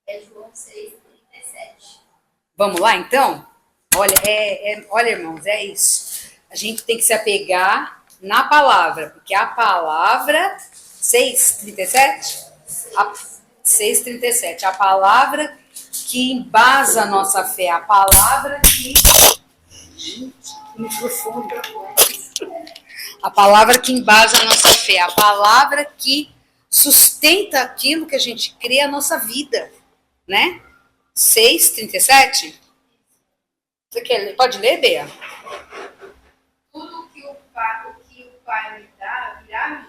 É João 6:37. Vamos lá, então? Olha, olha, irmãos, é isso. A gente tem que se apegar na palavra, porque a palavra 6:37? 6:37. A palavra que embasa a nossa fé, a palavra que... Gente, que microfone. A palavra que embasa a nossa fé, a palavra que sustenta aquilo que a gente crê, a nossa vida, né? 6:37? Você quer, pode ler, Bea? Tudo o que o Pai me dá virá a mim,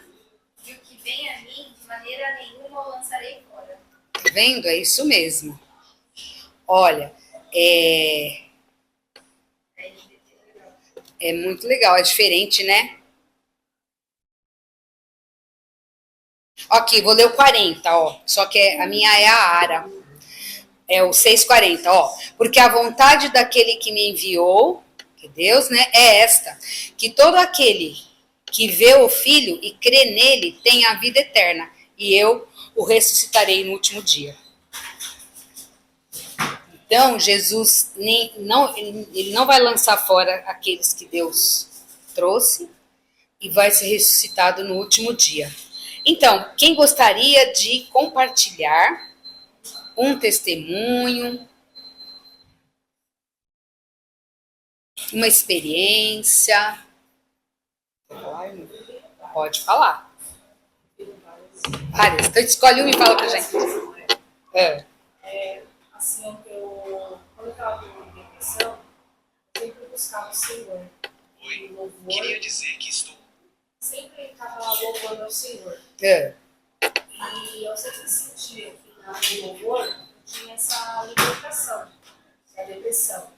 e o que vem a mim, de maneira nenhuma eu lançarei fora. Tá vendo? É isso mesmo. Olha, é muito legal, é diferente, né? Aqui, vou ler o 40, ó. Só que a minha é a Ara. É o 6:40, ó. Porque a vontade daquele que me enviou, que Deus, né, é esta: que todo aquele que vê o Filho e crê nele tenha a vida eterna, e eu o ressuscitarei no último dia. Então, Jesus ele não vai lançar fora aqueles que Deus trouxe e vai ser ressuscitado no último dia. Então, quem gostaria de compartilhar um testemunho, uma experiência? Pode falar. Várias. Então, escolhe uma e fala pra gente. Assim, quando eu estava com depressão, eu sempre buscava o Senhor. E louvor. Queria dizer que estou. Sempre estava lá louvando ao Senhor. É. E eu sempre sentia que no louvor tinha essa libertação da depressão.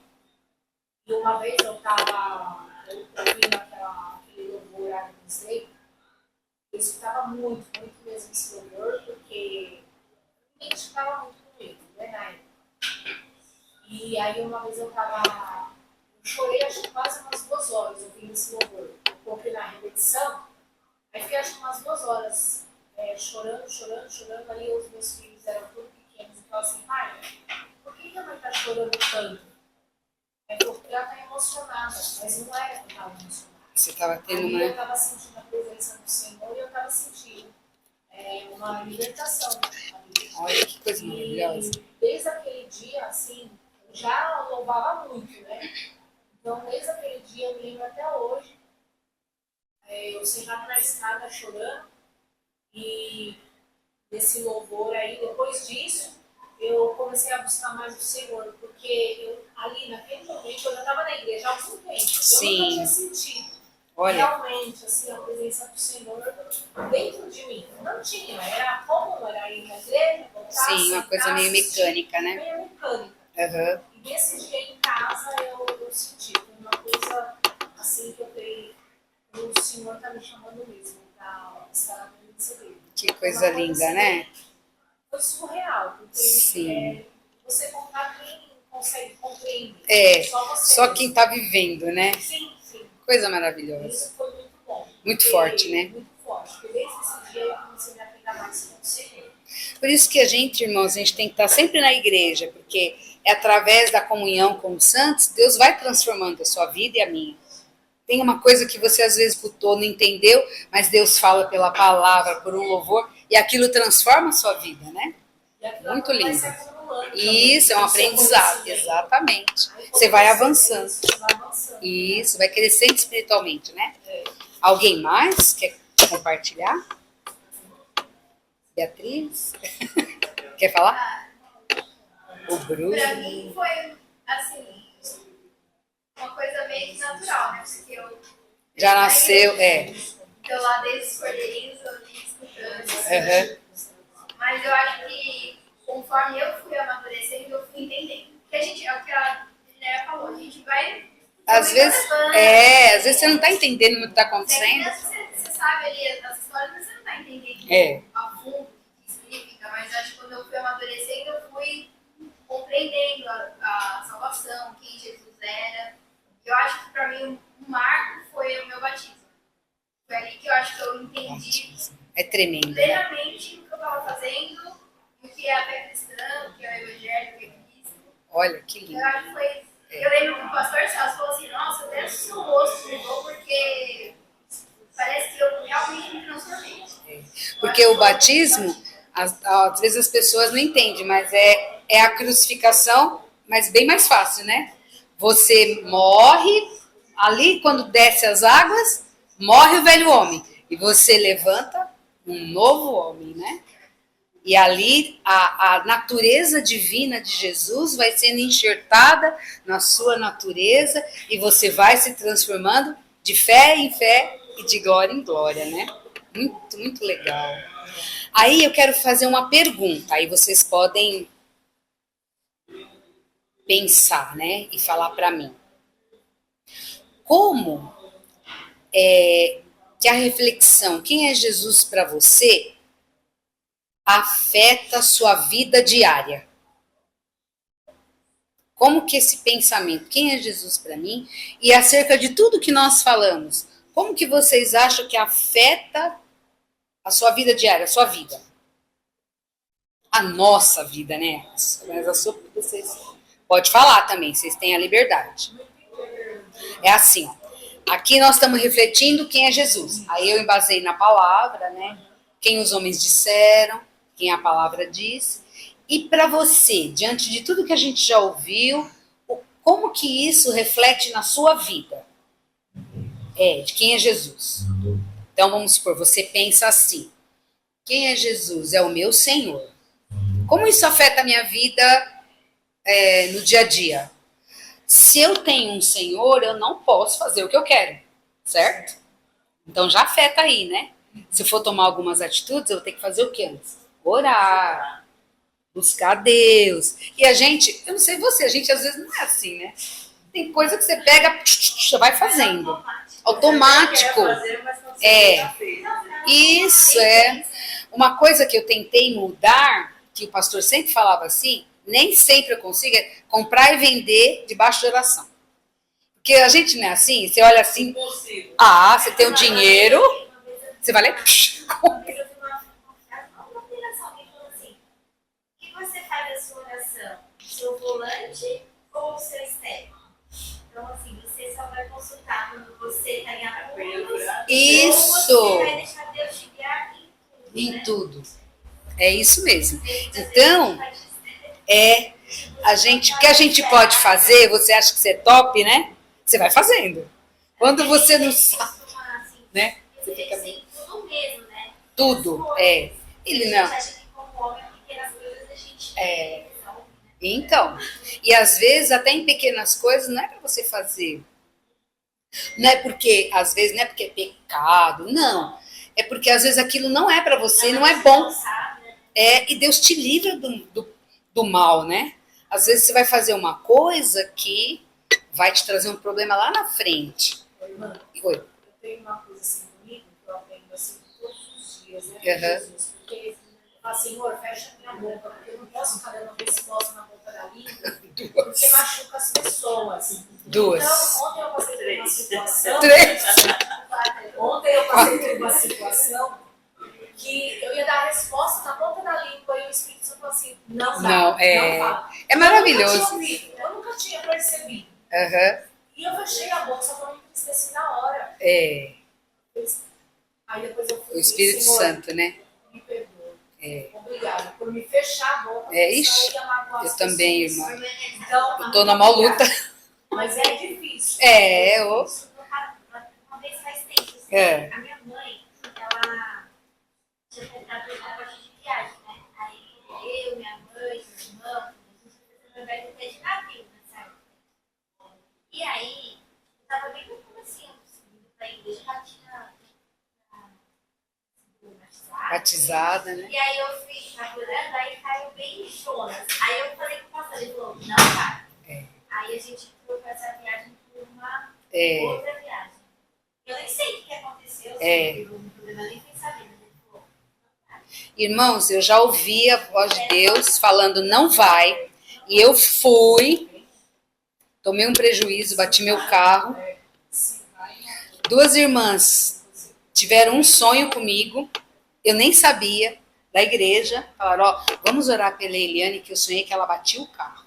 E uma vez eu estava ouvindo aquele louvor Agnes Day, eu escutava muito mesmo esse louvor, porque me identificava muito com ele, né, na época. E aí uma vez eu chorei acho que quase umas 2 horas ouvindo esse louvor. Eu coloquei na repetição, aí fiquei acho que umas 2 horas chorando. Ali os meus filhos eram todos pequenos e falaram assim: pai, por que a mãe está chorando tanto? É porque ela está emocionada, mas não era que eu estava emocionada. Você estava tendo Eu uma... estava sentindo a presença do Senhor e eu estava sentindo uma libertação. Olha que coisa maravilhosa. E desde aquele dia, assim, eu já louvava muito, né? Então, desde aquele dia, eu me lembro até hoje, eu sentava na escada chorando, e desse louvor aí, depois disso, eu comecei a buscar mais o Senhor, porque ali naquele momento eu já estava na igreja há algum tempo, então eu não tinha sentido realmente assim, a presença do Senhor dentro de mim. Não tinha, era comum, era ir na igreja, voltar, Sim, uma coisa meio mecânica, né? Meio mecânica. Uhum. E nesse dia em casa eu senti, foi uma coisa assim que eu falei, o Senhor está me chamando mesmo para estar na presença dele. Que coisa linda, assim, né? Foi surreal, porque sim. Você contar quem consegue compreender. Só quem está vivendo, né? Sim. Coisa maravilhosa. Isso foi muito bom. Muito forte, né? Muito forte. Porque desde esse dia eu comecei a me apegar mais com o Senhor. por isso que a gente, irmãos, a gente tem que estar sempre na igreja, porque é através da comunhão com os santos, Deus vai transformando a sua vida e a minha. Tem uma coisa que você às vezes escutou, não entendeu, mas Deus fala pela palavra, por um louvor, e aquilo transforma a sua vida, né? Muito lindo. Isso, é um aprendizado, exatamente. Você vai avançando. Isso, vai crescendo espiritualmente, né? Alguém mais quer compartilhar? Beatriz? Quer falar? O Bruno? Pra mim foi, assim, uma coisa meio que natural, né? Porque eu Já nasceu, tô lá desde os cordeirinhos, eu vim escutando. Assim, mas eu acho que conforme eu fui amadurecendo, eu fui entendendo. Porque a gente, é o que a Linéia falou, a gente vai. Às vezes você não está entendendo o que está acontecendo. Você sabe ali as histórias, mas você não está entendendo a fundo o que significa. Mas eu acho que quando eu fui amadurecendo, eu fui compreendendo a salvação, quem Jesus era. Eu acho que para mim um marco foi o meu batismo. Foi ali que eu acho que eu entendi É tremendo. plenamente o que eu estava fazendo, o que é a fé cristã, o que é o evangelho, o que é Cristo. Olha, que lindo. Eu acho que foi. Eu lembro que o pastor Celso falou assim: nossa, até o seu rosto mudou porque parece que eu realmente me transformei. Porque o batismo, às vezes as pessoas não entendem, mas é a crucificação, mas bem mais fácil, né? Você morre, ali quando desce as águas, morre o velho homem. E você levanta um novo homem, né? E ali a natureza divina de Jesus vai sendo enxertada na sua natureza e você vai se transformando de fé em fé e de glória em glória, né? Muito, muito legal. Aí eu quero fazer uma pergunta, aí vocês podem pensar, né? E falar para mim. Como que a reflexão, quem é Jesus para você, afeta a sua vida diária? Como que esse pensamento, quem é Jesus para mim, e acerca de tudo que nós falamos, como que vocês acham que afeta a sua vida diária, a sua vida? A nossa vida, né? Mas a sua, vocês pode falar também, vocês têm a liberdade. É assim, ó. Aqui nós estamos refletindo quem é Jesus. Aí eu embasei na palavra, né? Quem os homens disseram, quem a palavra diz. E para você, diante de tudo que a gente já ouviu, como que isso reflete na sua vida? De quem é Jesus. Então vamos supor, você pensa assim: quem é Jesus? É o meu Senhor. Como isso afeta a minha vida no dia a dia? Se eu tenho um Senhor, eu não posso fazer o que eu quero, certo? Então já afeta aí, né? Se eu for tomar algumas atitudes, eu vou ter que fazer o que antes? Orar, buscar Deus. E a gente, eu não sei você, a gente às vezes não é assim, né? Tem coisa que você pega, já vai fazendo. Automático. Isso é. Uma coisa que eu tentei mudar, que o pastor sempre falava assim, nem sempre eu consigo, é comprar e vender debaixo de oração. Porque a gente não é assim, você olha assim, você tem o dinheiro, você vai lá e compra. O que você faz da sua oração? Seu volante ou o seu estéreo? Então, assim, você só vai consultar quando você está em apuros. Isso! Ou você vai deixar Deus te guiar em tudo. É isso mesmo. Então, o que a gente pode fazer, você acha que você é top, né? Você vai fazendo. Quando você não sabe, né? Você fica bem. Tudo mesmo, né? Tudo, Ele não. Então, e às vezes até em pequenas coisas não é para você fazer. Não é porque, às vezes, não é porque é pecado, não. É porque às vezes aquilo não é para você, não é bom. E Deus te livra do mal, né? Às vezes você vai fazer uma coisa que vai te trazer um problema lá na frente. Irmã, Oi. eu tenho uma coisa assim comigo, que eu aprendo assim todos os dias, né? Jesus, porque eu falo, Senhor, fecha minha boca, porque eu não posso ficar dando resposta na boca da língua, porque machuca as pessoas. 2. Então, ontem eu passei por uma situação. 3. Ontem eu passei por uma situação que eu ia dar a resposta na ponta da língua e o Espírito Santo falou assim, não dá, Não, não fala. é maravilhoso. Eu nunca tinha percebido. Aham. E eu fechei a boca, só que eu me entristeci na hora. É, Aí depois eu fui o Espírito Senhor, Santo, né? me perdoa. É. Obrigada por me fechar a boca. É, porque ixi, senão eu ia magoar eu as também, pessoas. irmã. Então, Eu tô na maior luta. Mas é difícil. É, ô. Uma vez faz tempo, assim, É. a minha mãe, ela tinha comprado um pacote de viagem, né? Aí eu, minha mãe, meu irmão, a gente foi andar no pé de navio, nessa época. E aí, eu tava bem no comecinho, subindo pra igreja, já tinha Batizada, né? E aí eu fui orando, aí caiu bem em Jonas. Aí eu falei com o pastor, ele falou, não vai. É. Aí a gente foi pra essa viagem por uma É. outra viagem. Eu nem sei o que aconteceu, É. eu não problema nem fui saber, mas ele falou, Irmãos, eu já ouvi a voz de Deus falando não vai. E eu fui, tomei um prejuízo, bati meu carro. 2 irmãs tiveram um sonho comigo, eu nem sabia, da igreja. Falaram, ó, vamos orar pela Eliane, que eu sonhei que ela batia o carro.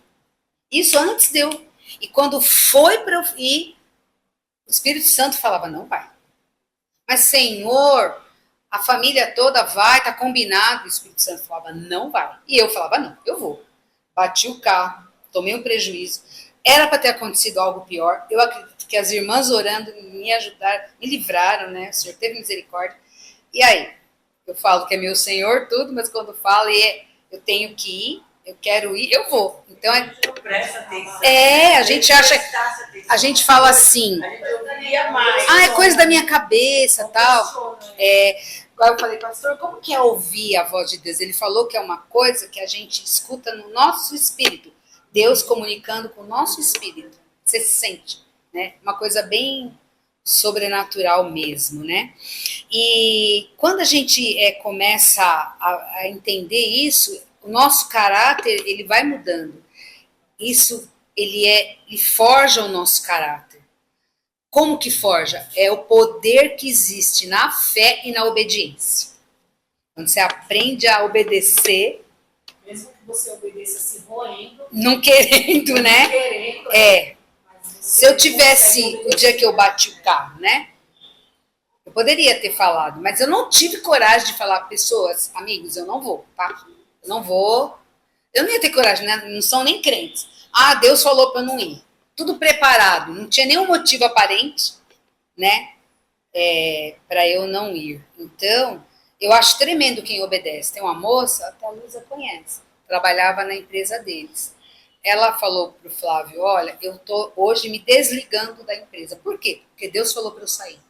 Isso antes deu. E quando foi para eu ir, o Espírito Santo falava, não vai. Mas Senhor, a família toda vai, tá combinado. O Espírito Santo falava, não vai. E eu falava, não, eu vou. Bati o carro, tomei um prejuízo. Era para ter acontecido algo pior. Eu acredito que as irmãs orando me ajudaram, me livraram, né? O Senhor teve misericórdia. E aí? Eu falo que é meu Senhor, tudo, mas quando falo eu tenho que ir, eu quero ir, eu vou. Então Presta atenção. a gente acha, a gente fala assim, A gente ouviria mais. é coisa da minha cabeça, tal. Agora eu falei, pastor, como que é ouvir a voz de Deus? Ele falou que é uma coisa que a gente escuta no nosso espírito. Deus comunicando com o nosso espírito. Você se sente, né? Uma coisa bem sobrenatural mesmo, né? E quando a gente começa a entender isso, o nosso caráter, ele vai mudando. Isso, ele forja o nosso caráter. Como que forja? É o poder que existe na fé e na obediência. Quando você aprende a obedecer, Mesmo que você obedeça se roendo, não querendo, né? querendo. Mas você Se eu tivesse consegue o obedecer. dia que eu bati o carro, né? Eu poderia ter falado, mas eu não tive coragem de falar, pessoas, amigos, eu não vou, tá? Eu não vou. Eu não ia ter coragem, né? Não são nem crentes. Ah, Deus falou para eu não ir. Tudo preparado, não tinha nenhum motivo aparente, né? Para eu não ir. Então, eu acho tremendo quem obedece. Tem uma moça, até a Luísa conhece, trabalhava na empresa deles. Ela falou pro Flávio, olha, eu tô hoje me desligando da empresa. Por quê? Porque Deus falou para eu sair.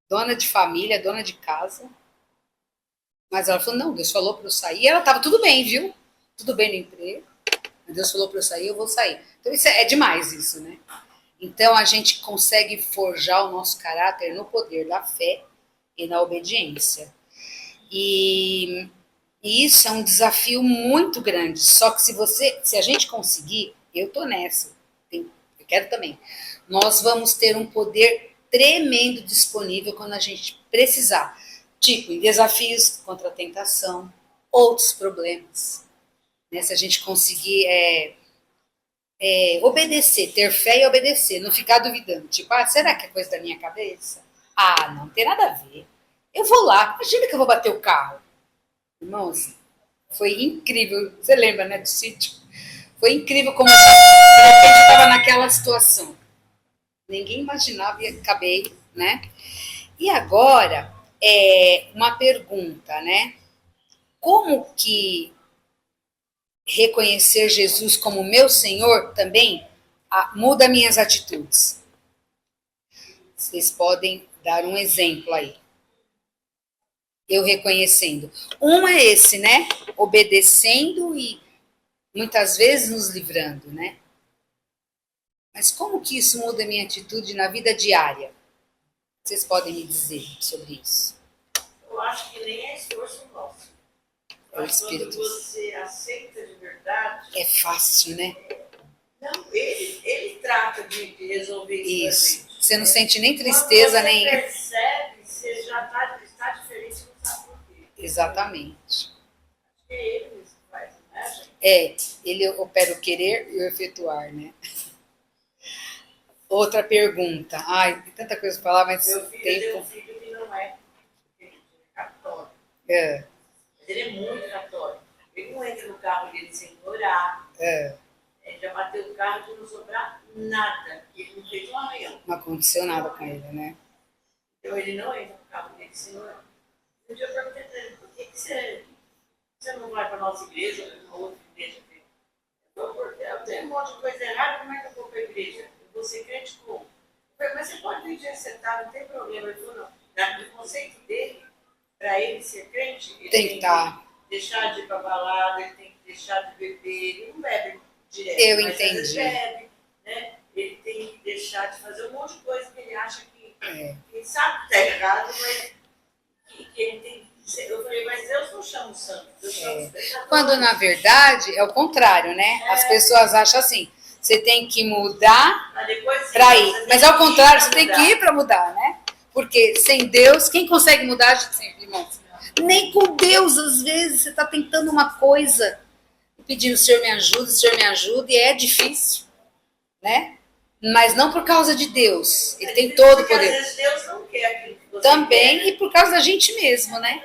Dona de família, dona de casa. Mas ela falou, não, Deus falou para eu sair. E ela tava tudo bem, viu? Tudo bem no emprego. Mas Deus falou para eu sair, eu vou sair. Então isso é demais isso, né? Então a gente consegue forjar o nosso caráter no poder da fé e na obediência. E isso é um desafio muito grande. Só que se a gente conseguir, eu tô nessa. Eu quero também. Nós vamos ter um poder tremendo disponível quando a gente precisar. Tipo, em desafios contra a tentação, outros problemas. Né? Se a gente conseguir obedecer, ter fé e obedecer, não ficar duvidando. Tipo, será que é coisa da minha cabeça? Não tem nada a ver. Eu vou lá, imagina que eu vou bater o carro. Irmãos, foi incrível. Você lembra, né, do sítio? Foi incrível como de repente eu estava naquela situação. Ninguém imaginava e acabei, né? E agora, uma pergunta, né? Como que reconhecer Jesus como meu Senhor também muda minhas atitudes? Vocês podem dar um exemplo aí. Eu reconhecendo. Um é esse, né? Obedecendo e muitas vezes nos livrando, né? Mas como que isso muda a minha atitude na vida diária? Vocês podem me dizer sobre isso? Eu acho que nem é esforço nosso. É o Espírito. Quando você aceita de verdade. É fácil, né? Não, ele trata de resolver isso. Isso. Você não sente nem tristeza, Quando você nem. percebe, você já está diferente, você não sabe por Exatamente. É ele mesmo que faz, né, gente? Ele opera o querer e o efetuar, né? Outra pergunta. Ai, tem tanta coisa para falar, mas Meu filho tem tempo. um filho que não é católico. É, Mas ele é muito católico. Ele não entra no carro dele sem orar. é, Ele já bateu o carro de não sobrar nada. Ele não fez um arranhão. não aconteceu nada com ele, né? Então ele não entra no carro dele sem orar. Um dia eu perguntei para ele, por que você não vai para a nossa igreja ou para uma outra igreja? Ele falou, porque eu tenho um monte de coisa errada, como é que eu vou para a igreja? Eu vou ser crente como? Eu falei, mas você pode vir dia sentar, não tem problema. Ele falou, não. No conceito dele, para ele ser crente, ele Tem que estar. deixar de ir para balada, ele tem que deixar de beber, ele não bebe direto. Eu mas às vezes entendi. bebe, né? Ele tem que deixar de fazer um monte de coisa que ele acha que É. ele sabe que está errado, mas que ele tem que ser. Eu falei, mas Deus não chama o santo, Deus chama os pecadores. Quando na verdade é o contrário, né? As pessoas acham assim, você tem que mudar Mas depois, para você ir. tem Mas que ao ir contrário, pra você tem que mudar. ir para mudar, né? Porque sem Deus, quem consegue mudar, sempre, irmãos? Nem com Deus, às vezes, você está tentando uma coisa e pedindo, Senhor me ajuda, e é difícil, né? Mas não por causa de Deus. Ele tem todo o Porque às poder. vezes Deus não quer aquilo que você Também, quer. e por causa da gente mesmo, né?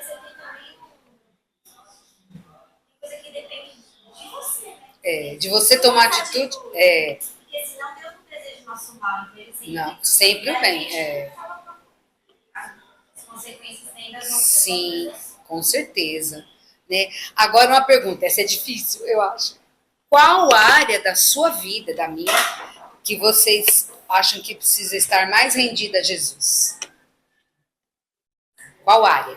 Coisa que depende de você, né? De você tomar atitude. Porque senão Deus não deseja o nosso mal, então ele sempre Não, sempre vem. as consequências ainda vão Sim, com certeza. Né? Agora uma pergunta, essa é difícil, eu acho. Qual área da sua vida, da minha, que vocês acham que precisa estar mais rendida a Jesus? Qual área?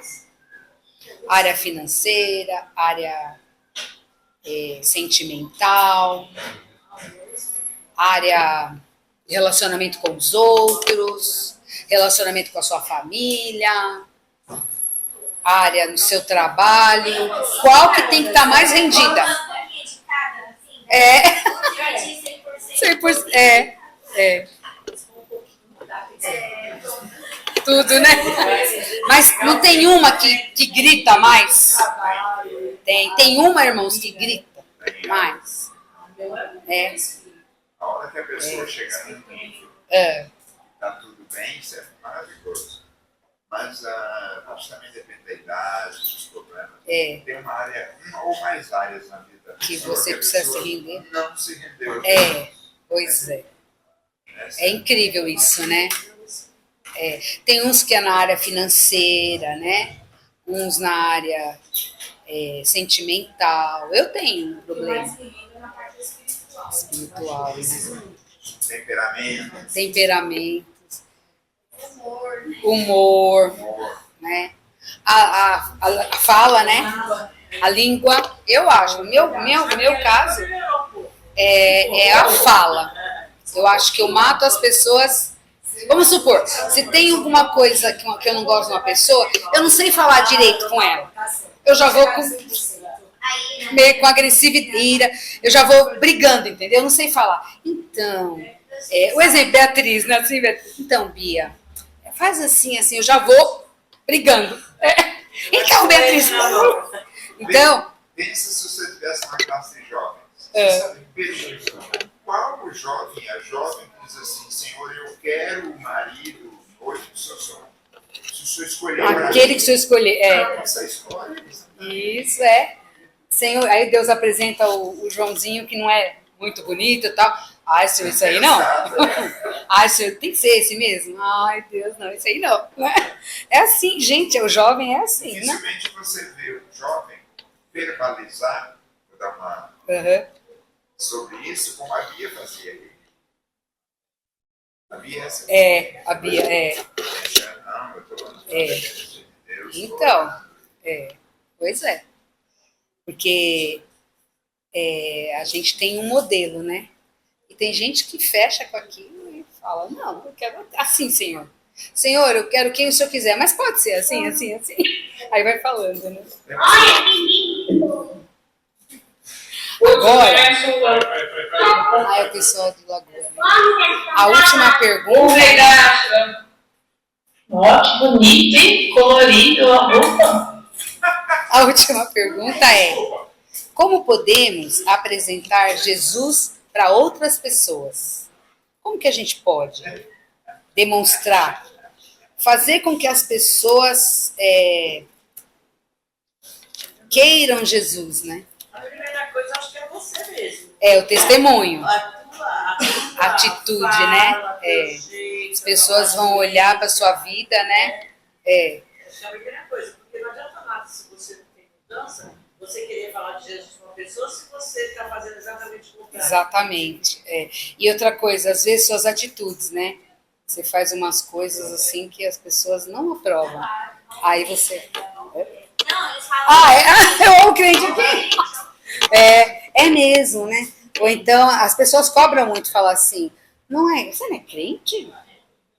Área financeira, área sentimental, área relacionamento com os outros, relacionamento com a sua família, área no seu trabalho. Qual que tem que estar mais rendida? Um pouquinho de cada, assim, É, de 100%. 100%. Tudo, né? Mas não tem uma que grita mais? Tem uma, irmãos, que grita mais. É. A hora que a pessoa chega no nível, tá tudo bem, isso é maravilhoso. Mas acho que também depende da idade, dos problemas. Tem uma área, uma ou mais áreas na vida da Que pessoa você a precisa pessoa se render. não se rendeu. Pois é. Essa É incrível isso, né? Tem uns que é na área financeira, né? Uns na área sentimental. Eu tenho um problema na parte espiritual. espiritual, né? temperamento, Temperamentos, Humor. humor, humor. né? A fala, né? A língua, eu acho. No meu caso, é a fala. Eu acho que eu mato as pessoas. Vamos supor, se tem alguma coisa que eu não gosto de uma pessoa, eu não sei falar direito com ela. Eu já vou meio com agressividade, eu já vou brigando, entendeu? Eu não sei falar. Então, o exemplo, Beatriz, né? Assim, Beatriz. Então, Bia, faz assim, eu já vou brigando. Então, Beatriz. Então, Pensa se você estivesse numa classe de jovens. Você sabe, qual o jovem, a jovem que diz assim, Senhor, eu quero o marido, hoje se o senhor escolher o marido, aquele que o senhor escolher. você escolhe. Isso é. Senhor, aí Deus apresenta o Joãozinho, que não é muito bonito e tal. Ai, Senhor, isso aí não. Ai, Senhor, tem que ser esse mesmo? Ai, Deus, não, isso aí não. É assim, gente, o jovem é assim, né? Dificilmente você vê um jovem verbalizar, vou dar uma sobre isso, como a Bia fazia aí. A Bia A Bia, não, eu estou falando de Deus. Então, pois é. Porque a gente tem um modelo, né? E tem gente que fecha com aquilo e fala, não, eu quero assim, Senhor. Senhor, eu quero quem o Senhor quiser, mas pode ser assim, assim, assim. Aí vai falando, né? Agora, é o pessoal de Lagoa. Né? A última pergunta. Ó, que bonito, hein? Colorido a roupa. A última pergunta é: como podemos apresentar Jesus para outras pessoas? Como que a gente pode demonstrar, fazer com que as pessoas queiram Jesus, né? A primeira coisa, acho que é você mesmo. É o testemunho, A tua atitude, fala, né? teu jeito, As pessoas vão olhar para sua vida, né? Acho que é a primeira coisa, porque não adianta nada se você não tem mudança, você querer falar de Jesus para uma pessoa se você está fazendo exatamente o contrário. Exatamente. E outra coisa, às vezes suas atitudes, né? Você faz umas coisas assim que as pessoas não aprovam. Aí você... Não, eles falam. Eu o crente aqui. É mesmo, né? Ou então as pessoas cobram muito, falar assim, você não é crente?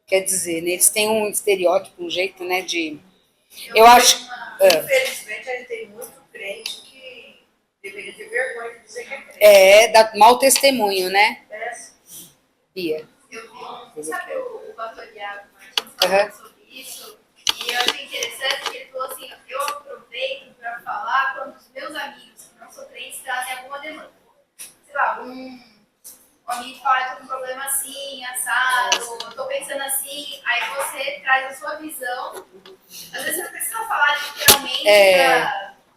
Quer dizer, né, eles têm um estereótipo, um jeito, né, de... Eu acho... Infelizmente, a gente tem muito crente que deveria ter vergonha de dizer que é crente. Dá mau testemunho, né, Bia? Eu vi, sabe o pastor Iago Martins falando sobre isso? E eu achei interessante que ele falou assim, eu aproveito para falar quando os meus amigos que não são crentes trazem alguma demanda. Sei lá, um amigo fala, eu tô com um problema assim, assado, eu tô pensando assim, aí você traz a sua visão. Às vezes você não precisa falar literalmente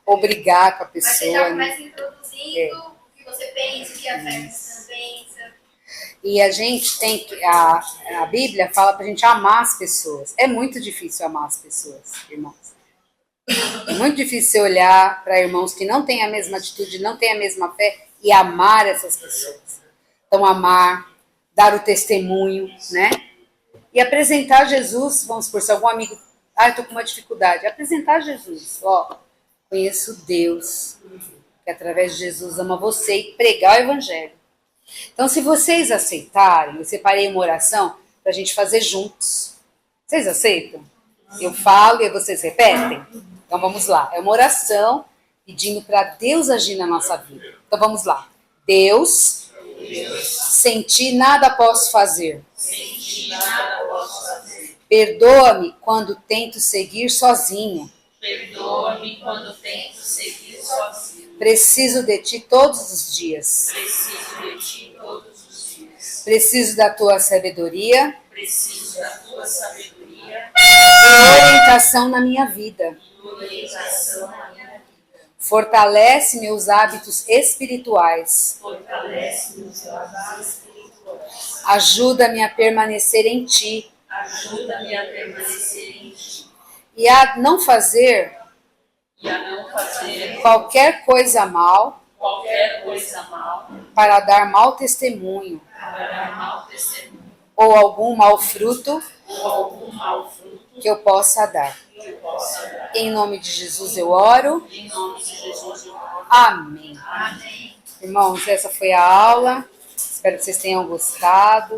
obrigar com a mas você pessoa, já né? começa introduzindo o que você pensa, o que a fé cristã pensa. E a gente tem que... A Bíblia fala pra gente amar as pessoas. É muito difícil amar as pessoas, irmãos. É muito difícil você olhar para irmãos que não têm a mesma atitude, não têm a mesma fé e amar essas pessoas. Então, amar, dar o testemunho, né? E apresentar Jesus, vamos supor, se algum amigo... eu tô com uma dificuldade. Apresentar Jesus. Conheço Deus, que através de Jesus ama você, e pregar o evangelho. Então, se vocês aceitarem, eu separei uma oração para a gente fazer juntos. Vocês aceitam? Eu falo e vocês repetem? Então, vamos lá. É uma oração pedindo para Deus agir na nossa vida. Então, vamos lá. Deus, sem ti nada posso fazer. Perdoa-me quando tento seguir sozinho. Preciso de ti todos os dias. Preciso da tua sabedoria. E orientação na minha vida. Fortalece meus hábitos espirituais. Ajuda-me a permanecer em ti. E a não fazer qualquer coisa mal para dar mau testemunho ou algum mau fruto que eu possa dar. Em nome de Jesus eu oro. Amém. Irmãos, essa foi a aula. Espero que vocês tenham gostado.